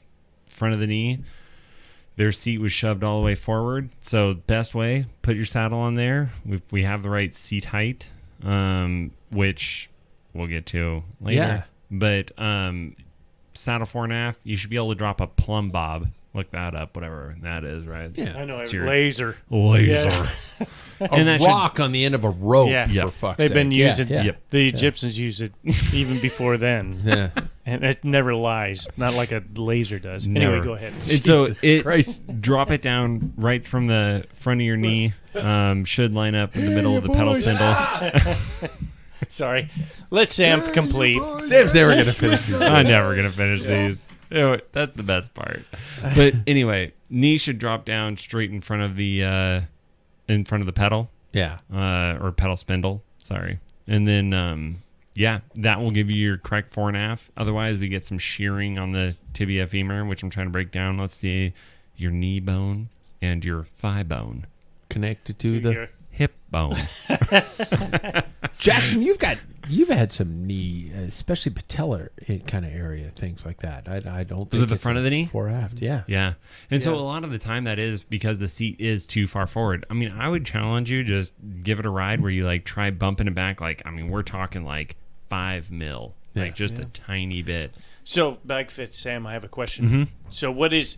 front of the knee, their seat was shoved all the way forward. So best way, put your saddle on there. We have the right seat height, which we'll get to later. Yeah. But saddle 4.5, you should be able to drop a plumb bob. Look that up, whatever that is, right? Yeah. I know. It's Laser. Laser. A that rock on the end of a rope, Yeah. for fuck's They've sake. been using Yeah. the Egyptians used it even before then, Yeah. and it never lies. Not like a laser does. Never. Anyway, go ahead. So Christ. drop it down right from the front of your knee. Should line up in the middle of the pedal spindle. Sorry. Let Sam complete. Sam's never going to finish these. I'm never gonna finish these. Ew, that's the best part. But anyway, knee should drop down straight in front of the pedal, Yeah. or pedal spindle. Sorry, and then that will give you your correct 4.5. Otherwise, we get some shearing on the tibia femur, which I'm trying to break down. Let's see, your knee bone and your thigh bone, Connected to the... hip bone. Jackson, you've had some knee, especially patellar kind of area, things like that. I don't think Was it the it's front of the knee? Fore aft, yeah. Yeah. And so Yeah. a lot of the time that is because the seat is too far forward. I mean, I would challenge you, just give it a ride where you like try bumping it back. Like, I mean, we're talking like 5 mil, like just a tiny bit. So, Bike Fit Sam, I have a question. So, what is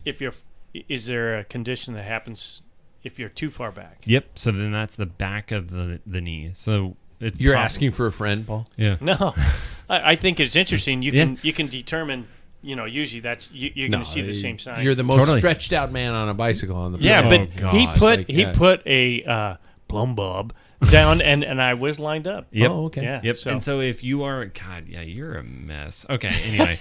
is there a condition that happens if you're too far back? Yep. So then that's the back of the knee. So it's You're asking for a friend, Paul? Yeah. No, I think it's interesting. You Yeah. can determine. Usually that's you're going to see the same sign. You're the most Totally. stretched out man on a bicycle on the yeah, planet. but Oh, he gosh, put like, he yeah. put a plumb bob down, and I was lined up. Yep. Oh, okay. Yeah. Yep. So, And so if you are, God, yeah, you're a mess. Okay. Anyway,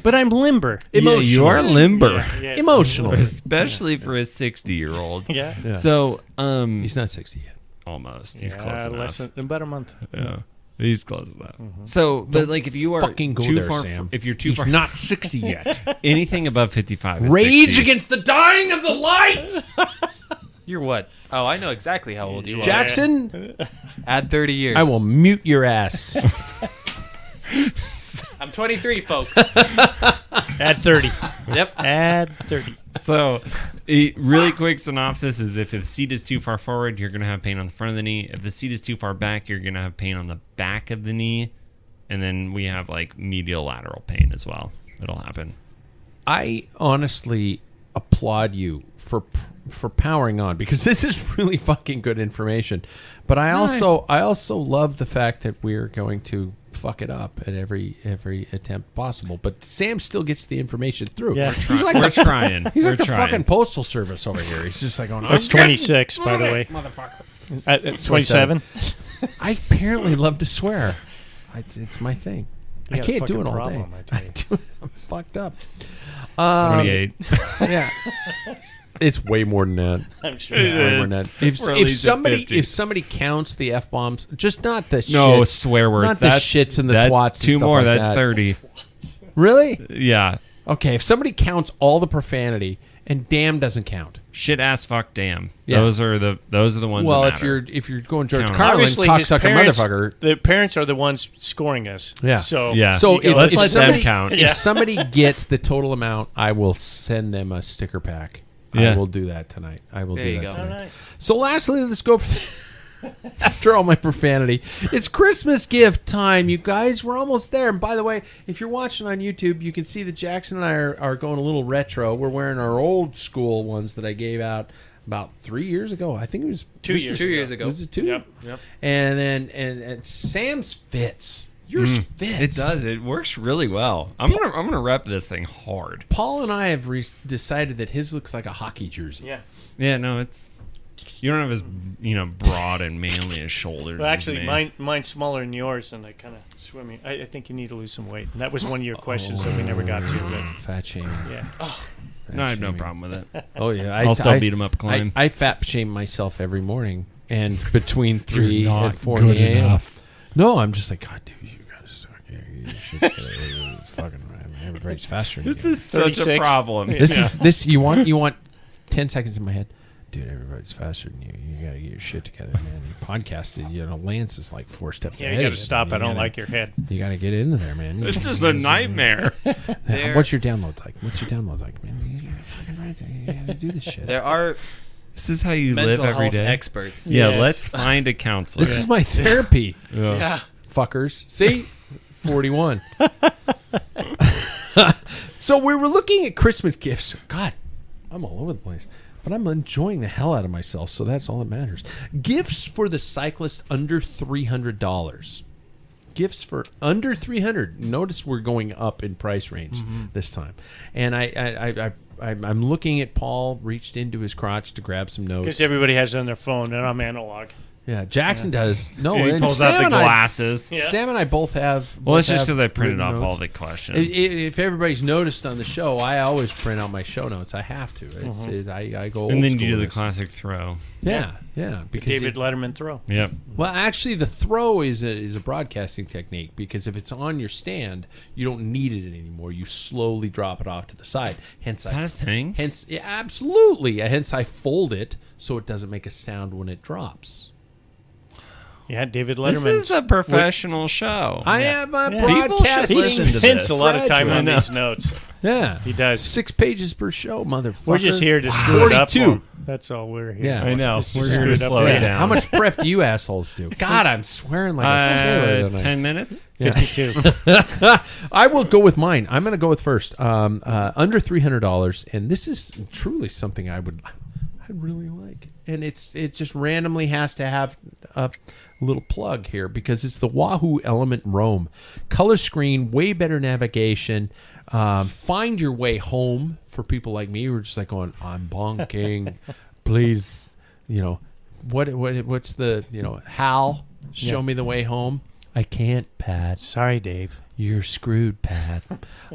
but I'm limber. Emotional. you are limber, Yeah, yeah. Emotional. especially for a 60-year-old. Yeah. Yeah. So He's not 60 yet. almost. He's Yeah, close enough. less than about a month. Yeah. He's close enough. So, but like if you are Fucking go too there, far, Sam. if you're too He's far, not 60 yet. anything above 55 is Rage 60. against the dying of the light. You're what? Oh, I know exactly how old you are. Jackson, Add 30 years. I will mute your ass. I'm 23, folks. Add 30. Yep. Add 30. So, a really quick synopsis is if the seat is too far forward, you're going to have pain on the front of the knee. If the seat is too far back, you're going to have pain on the back of the knee. And then we have like medial lateral pain as well. It'll happen. I honestly applaud you for powering on, because this is really fucking good information. But I also love the fact that we're going to fuck it up at every attempt possible. But Sam still gets the information through. Yeah. He's like We're the, trying. he's We're like the trying. fucking postal service over here. He's just like going, That's 26, by the way. motherfucker. It's 27. I apparently love to swear. It's my thing. I You got a can't do fucking it all problem, day. I tell you. I'm fucked up. 28. Yeah. It's way more than that. I'm sure. It Way more is. than that. We're at least at 50. If somebody counts the F bombs, just not the No shit, swear words. not the That's shits and the that's twats. and two stuff more. like That's that. 30. Really? Yeah. Okay. If somebody counts all the profanity and damn doesn't count. Shit, ass, fuck, damn. Yeah. Those are the ones. Well, that if matter. you're going George Count 'em. Carlin, Obviously, his cocksucker parents, motherfucker. the parents are the ones scoring us. Yeah. So Yeah. So You if, go, let's if let them somebody, count. if Yeah. somebody gets the total amount, I will send them a sticker pack. I Yeah. will do that tonight. I will There do you that go. tonight. All right. So lastly, let's go for after all my profanity. It's Christmas gift time, you guys. We're almost there. And by the way, if you're watching on YouTube, you can see that Jackson and I are going a little retro. We're wearing our old school ones that I gave out about 3 years ago. I think it was 2 years. 2 years ago. Was it 2? Yep. Yep. And then and Sam's fits. Yours fits. It does. It works really well. I'm gonna rep this thing hard. Paul and I have decided that his looks like a hockey jersey. Yeah. Yeah. No, it's You don't have as broad and manly as shoulders. Well, as actually, me. mine's smaller than yours, and I kind of swimming. I think you need to lose some weight, and that was one of your questions that we never got to. But Fat shaming. yeah, No, I have no problem with it. Oh yeah, I'll still beat him up, climb. I fat shame myself every morning, and between 3 You're not and 4 good a.m. enough. No, I'm just like, God, dude, you gotta start getting your shit together. Fucking everybody's faster than This you. is such a 36. problem. This you want 10 seconds in my head. Dude, everybody's faster than you. You got to get your shit together, man. You podcasted, Lance is like 4 steps yeah, ahead. you got of to you. stop. I don't gotta- like your head. You got to get into there, man. This is a nightmare. There- What's your downloads like? Man, you fucking right. You got to do this shit. There are This is how you live mental every health day. experts. Yeah, Yes. let's find a counselor. This is my therapy, Yeah. fuckers. See? 41. So we were looking at Christmas gifts. God, I'm all over the place. But I'm enjoying the hell out of myself, so that's all that matters. Gifts for the cyclist under $300. Gifts for under $300. Notice we're going up in price range this time. And I'm looking at Paul reached into his crotch to grab some notes. Because everybody has it on their phone, and I'm analog. Yeah, Jackson does. No, he and pulls Sam out the and I- glasses. Yeah. Sam and I both have. Well, it's both just have because I printed written off notes. all the questions. If everybody's noticed on the show, I always print out my show notes. I have to. I go. and old then school you do the with this. classic throw. Yeah. Because David Letterman throw. Yep. well, actually, the throw is a broadcasting technique because if it's on your stand, you don't need it anymore. You slowly drop it off to the side. Hence, Is that a thing? Hence, yeah, absolutely. Hence, I fold it so it doesn't make a sound when it drops. Yeah, David This Letterman. is a professional show. I am a People should broadcasting. He listen to spends this. a lot of time on I know. these notes. Yeah, He does. 6 pages per show, motherfucker. We're just here to screw it up for 42. him. That's all we're here Yeah. for. I know. is to We're screw here to it up slow for you him. down. How much prep do you assholes do? God, I'm swearing like a sailor tonight. 10 minutes? 52. I will go with mine. I'm going to go with first. Under $300, and this is truly something I really like. And it just randomly has to have a little plug here because it's the Wahoo Element Roam. Color screen, way better navigation. Find your way home for people like me who are just like going, I'm bonking. Please, what's the, Hal, show me the way home. I can't, Pat. Sorry, Dave. You're screwed, Pat.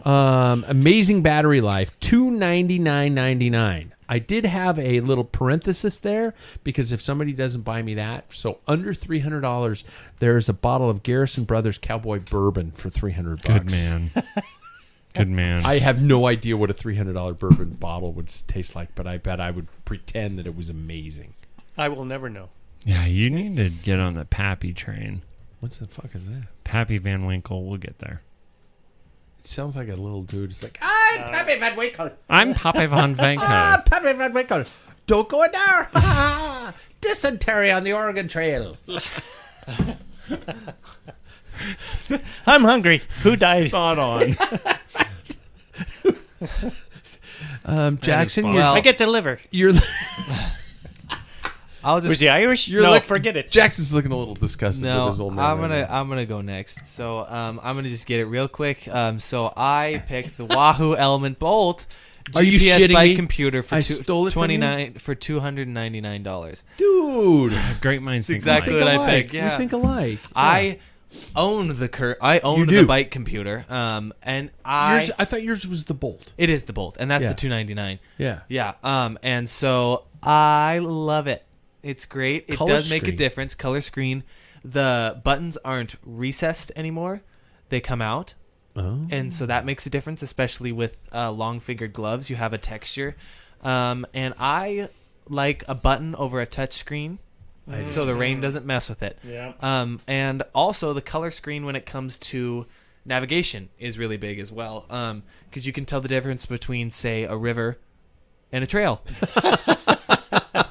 Amazing battery life, $299.99. I did have a little parenthesis there because if somebody doesn't buy me that, so under $300, there's a bottle of Garrison Brothers Cowboy Bourbon for $300. Good man. Good man. I have no idea what a $300 bourbon bottle would taste like, but I bet I would pretend that it was amazing. I will never know. Yeah, you need to get on the Pappy train. What the fuck is that? Pappy Van Winkle. We'll get there. It sounds like a little dude. It's like, I'm Pappy Van Winkle. I'm Pappy Van Winkle. Pappy Van Winkle. Don't go in there. Dysentery on the Oregon Trail. I'm hungry. Who died? Spot on. Jackson, fun. Well, I get the liver. you're I'll Was just he Irish? You're no, like- forget it. Jackson's looking a little disgusted with his old man. I'm gonna go next. So I'm gonna just get it real quick. So I picked the Wahoo Element Bolt Are you GPS shitting bike me? computer for I stole it from you? $299. Dude, Great minds think exactly alike. what I alike. picked. Yeah. We think alike. I own the You do. the bike computer. And I thought yours was the Bolt. it is the Bolt, and that's Yeah. the $299. Yeah. Yeah. And so I love it. It's great. It Color does make a screen. difference. Color screen. The buttons aren't recessed anymore. They come out. Oh. And so that makes a difference, especially with long-fingered gloves. You have a texture. And I like a button over a touch screen, so the rain doesn't mess with it. Yeah. And also the color screen when it comes to navigation is really big as well, because you can tell the difference between, say, a river and a trail.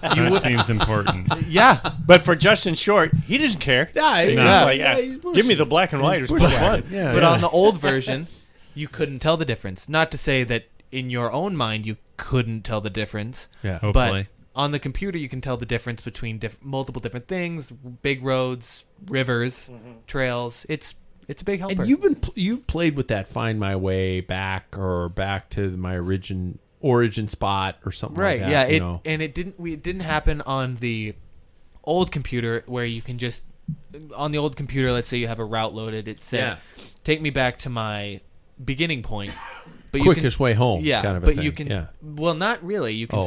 That seems important. Yeah. But for Justin Short, he doesn't care. Yeah, He's No. like, he's give me the black and white. It's more fun. Yeah, But yeah. on the old version, you couldn't tell the difference. Not to say that in your own mind you couldn't tell the difference. Yeah. Hopefully. But on the computer, you can tell the difference between multiple different things: big roads, rivers, trails. It's a big helper. And you played with that Find My Way back to my origin spot or something Right. like that. Yeah. And it didn't happen on the old computer where you can just on the old computer. Let's say you have a route loaded. It said, "Take me back to my beginning point." But quickest way home. Yeah. kind of a but thing. you can. Yeah. Well, not really. You can.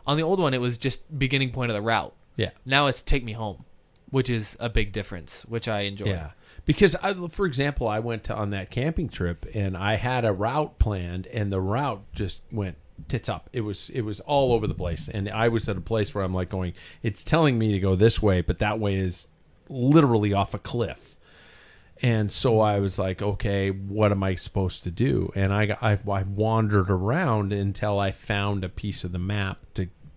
On the old one, it was just beginning point of the route. Yeah. Now it's take me home, which is a big difference, which I enjoy. Yeah. Because, for example, I went on that camping trip and I had a route planned, and the route just went tits up. It was all over the place, and I was at a place where I'm like going, it's telling me to go this way, but that way is literally off a cliff. And so I was like, okay, what am I supposed to do? And I wandered around until I found a piece of the map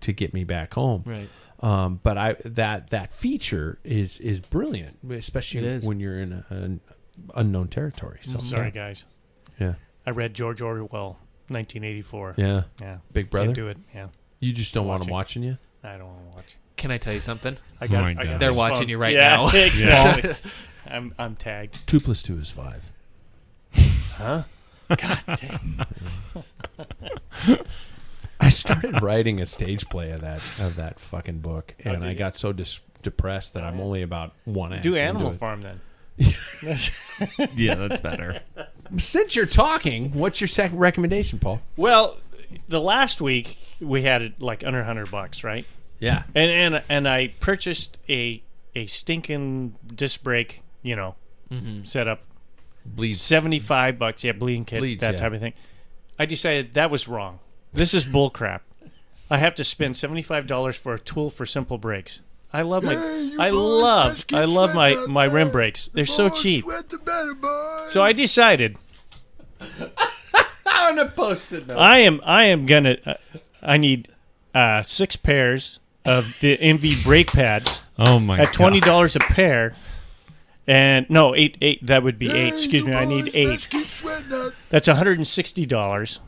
to get me back home. Right. But that feature is brilliant, especially when you're in an unknown territory. So Sorry, guys. Yeah. I read George Orwell, 1984. Yeah. Yeah. Big Brother. Can't do it. Yeah. You just don't want them watching you? I don't want to watch. Can I tell you something? I got They're this watching phone. you right now. Exactly. I'm tagged. 2 + 2 is 5. Huh? God damn. I started writing a stage play of that fucking book, and I got so depressed that I'm only about one act Do into Animal it. Farm then. Yeah, that's better. Since you're talking, what's your second recommendation, Paul? Well, the last week we had it like under $100, right? Yeah. And I purchased a stinking disc brake, setup. Bleeds. $75. Yeah, bleeding kit, Bleeds, that yeah. type of thing. I decided that was wrong. This is bull crap. I have to spend $75 for a tool for simple brakes. I love my rim brakes. They're so cheap. So I decided On a post-it note. I am gonna I need 6 pairs of the MV brake pads Oh my at god. $20 a pair. And no, eight. That would be 8. Excuse me, I need 8. That's $160,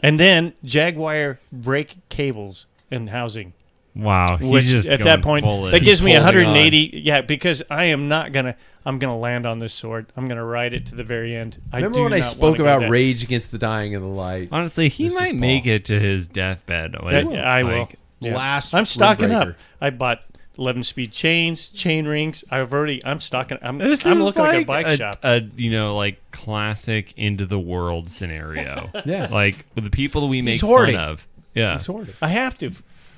and then Jaguar brake cables and housing. Wow. He's Which just at going that point, full that in. gives me He's holding 180. Yeah, because I'm gonna land on this sword. I'm gonna ride it to the very end. Remember when I spoke about Rage Against the Dying of the Light? Honestly, he This is might make Paul. it to his deathbed. I will. Yeah. Last I'm stocking Windbreaker. up. I bought 11-speed chains, chain rings. I'm stocking. I'm This looking is like a bike shop. like classic into the world scenario. Yeah. Like with the people that we make He's hoarding. fun of. Yeah. He's hoarding. I have to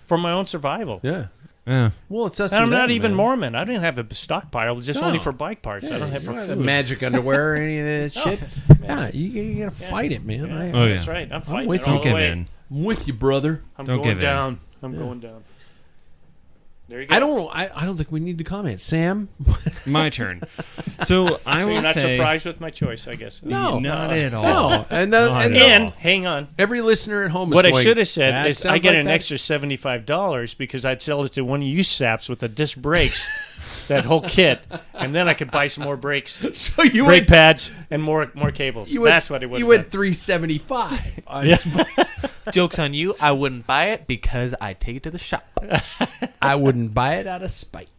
for my own survival. Yeah. Yeah. Well, it's us. And I'm and not them, even man. Mormon. I don't have a stockpile. It's just No. only for bike parts. I don't have You for have food. magic underwear or any of that shit. Yeah, you gotta fight it, man. Yeah. Oh, yeah. That's right. I'm fighting with it you. all Don't the give way. in. I'm with you, brother. I'm Don't going give in. down. I'm going down. There you go. I don't think we need to comment. Sam? My turn. So I So will you're not say surprised with my choice, I guess. No. not at all. No. And And hang on. every listener at home is What I going, should have said "That is I sounds get like an that." extra $75 because I'd sell it to one of you saps with the disc brakes, that whole kit, and then I could buy some more brakes, So you brake went, pads, and more cables. you went, That's what it would. You went $375. Yeah. Joke's on you. I wouldn't buy it because I take it to the shop. I wouldn't buy it out of spite.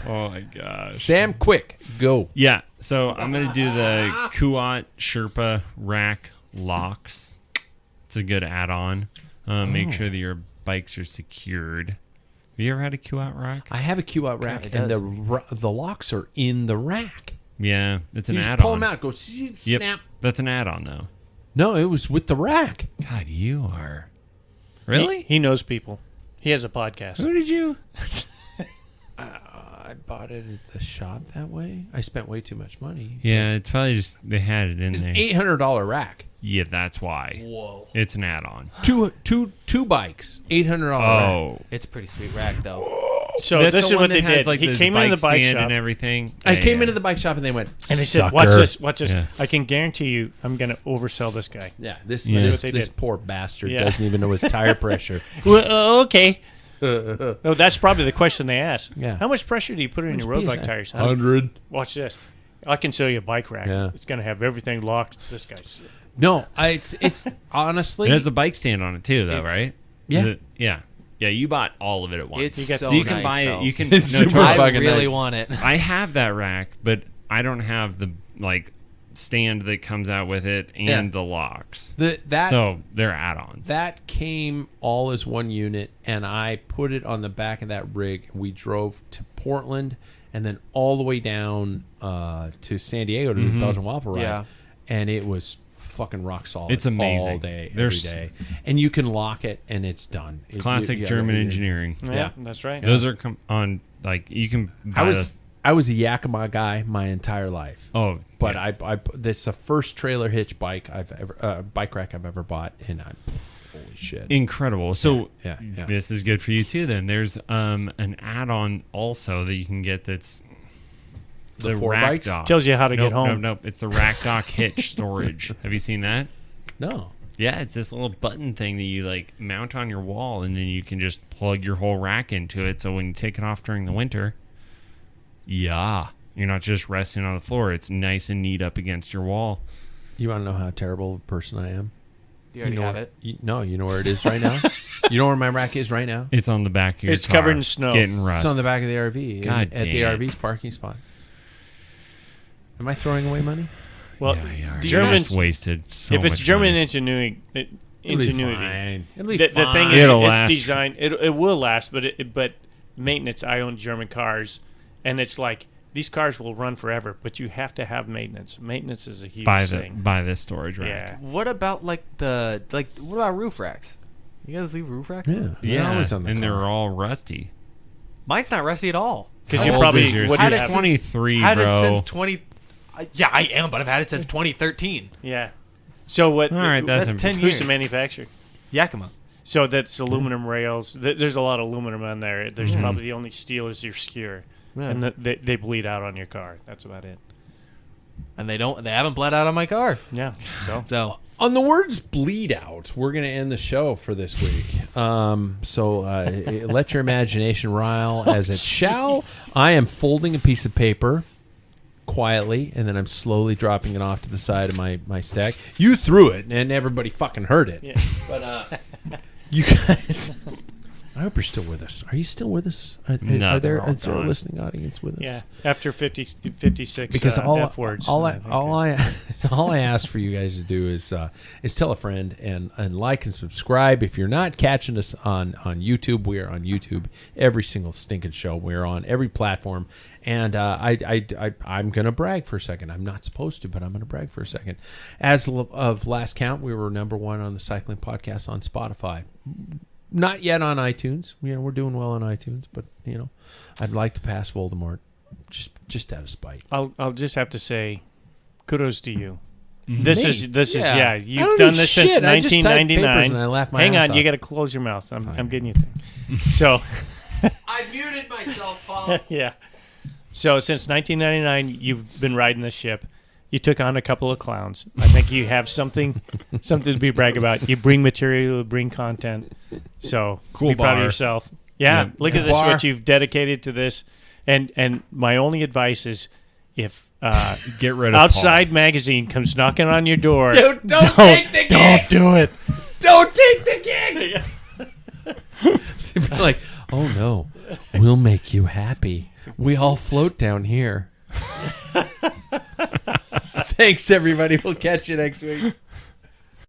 Oh my gosh. Sam, quick, go. Yeah. So I'm gonna do the Kuat Sherpa rack locks. It's a good add-on. Make sure that your bikes are secured. Have you ever had a Kuat rack? I have a Q out rack, it and does. the locks are in the rack. Yeah, it's an You just add-on. pull them out, go snap. Yep. That's an add-on though. No, it was with the rack. God, you are really. He knows people. He has a podcast. Who did you? I bought it at the shop that way. I spent way too much money. Yeah, it's probably just they had it in It's there. an $800 rack. Yeah, that's why. Whoa. It's an add-on. Two bikes, $800 rack. Oh, It's a pretty sweet rack, though. So that's this the is one what they that has, did. Like, He came into the bike stand shop and everything. I Yeah, came yeah. into the bike shop and they went, and he said, "Sucker." "Watch this. Watch this. Yeah. I can guarantee you, I'm going to oversell this guy." Yeah, this Yeah. this, That's what they this did. poor bastard Yeah. doesn't even know his tire pressure. Well, okay. No, that's probably the question they ask. Yeah. How much pressure do you put in your road bike tires? Huh? 100. Watch this. I can sell you a bike rack. Yeah. It's going to have everything locked. This guy's. No, it's honestly. It has a bike stand on it too, though, It's- right? Yeah. Is it- yeah. Yeah, you bought all of it at once. It's You got- so so you can nice, buy though. it. You can. It's no, super totally. I fucking really nice. want it. I have that rack, but I don't have the stand that comes out with it and the locks. So they're add-ons. That came all as one unit, and I put it on the back of that rig. We drove to Portland and then all the way down to San Diego to do the Belgian Waffle Ride. Yeah. And it was fucking rock solid. It's amazing. All day, every day. And you can lock it, and it's done. Classic German engineering. Yeah, that's right. Those are on, like, you can buy I was a Yakima guy my entire life. Oh, but yeah. that's the first trailer hitch bike I've ever bike rack I've ever bought, and holy shit, incredible. So yeah. This is good for you too. Then there's an add-on also that you can get that's the four rack bikes? dock. Tells you how to get home. Nope. It's the rack dock hitch storage. Have you seen that? No. Yeah, it's this little button thing that you like mount on your wall, and then you can just plug your whole rack into it. So when you take it off during the winter. Yeah. You're not just resting on the floor. It's nice and neat up against your wall. You want to know how terrible of a person I am? You already have it. You know where it is right now? You know where my rack is right now? It's on the back of your It's car, covered in snow. Getting rust. It's on the back of the RV. God at the damn it. RV's parking spot. Am I throwing away money? Well, yeah, Germans Germans wasted so if it's much German money. ingenuity, It'll be fine. the thing is, It'll it's last. designed. It will last, but maintenance. I own German cars, and it's like these cars will run forever, but you have to have maintenance. Maintenance is a huge thing. Buy this storage rack. Yeah. What about what about roof racks? You guys leave roof racks? Yeah, Yeah, always on the and car. they're all rusty. Mine's not rusty at all. Because How you old probably is yours? what do you Had it have? since- 23, Had bro. it since 20. Yeah, I am, but I've had it since 2013. Yeah. So what? All right, that's 10 who's years. the manufacturer? Yakima. So that's aluminum rails. There's a lot of aluminum on there. There's probably the only steel is your skewer, Yeah. and they bleed out on your car. That's about it. And they haven't bled out on my car. Yeah. So On the words bleed out, we're going to end the show for this week. So let your imagination rile as it shall. I am folding a piece of paper quietly, and then I'm slowly dropping it off to the side of my stack. You threw it, and everybody fucking heard it. Yeah. But you guys, I hope you're still with us. Are you still with us? Is they're there all a gone. listening audience with us? Yeah. After 56 Because F words. all I think, I ask for you guys to do is tell a friend and like and subscribe. If you're not catching us on YouTube, we are on YouTube every single stinking show. We're on every platform. And I'm going to brag for a second. I'm not supposed to, but I'm going to brag for a second. As of last count, we were number one on the cycling podcast on Spotify. Not yet on iTunes. We're doing well on iTunes, but I'd like to pass Voldemort, just out of spite. I'll just have to say, kudos to you. Me? This is I you've don't done do this shit. since I just type papers 1999. and I laugh my Hang ass on, you off. got to close your mouth. I'm Fine. getting you thing. So I muted myself, Paul. yeah. So since 1999, you've been riding this ship. You took on a couple of clowns. I think you have something to be brag about. You bring material, you bring content. So Cool be proud of bar. yourself. Yeah, look at this, Bar. what you've dedicated to this. And my only advice is, if Get rid of Outside Magazine comes knocking on your door, Don't take the gig. don't do it. Don't take the gig. Like, oh no, we'll make you happy. We all float down here. Thanks, everybody. We'll catch you next week.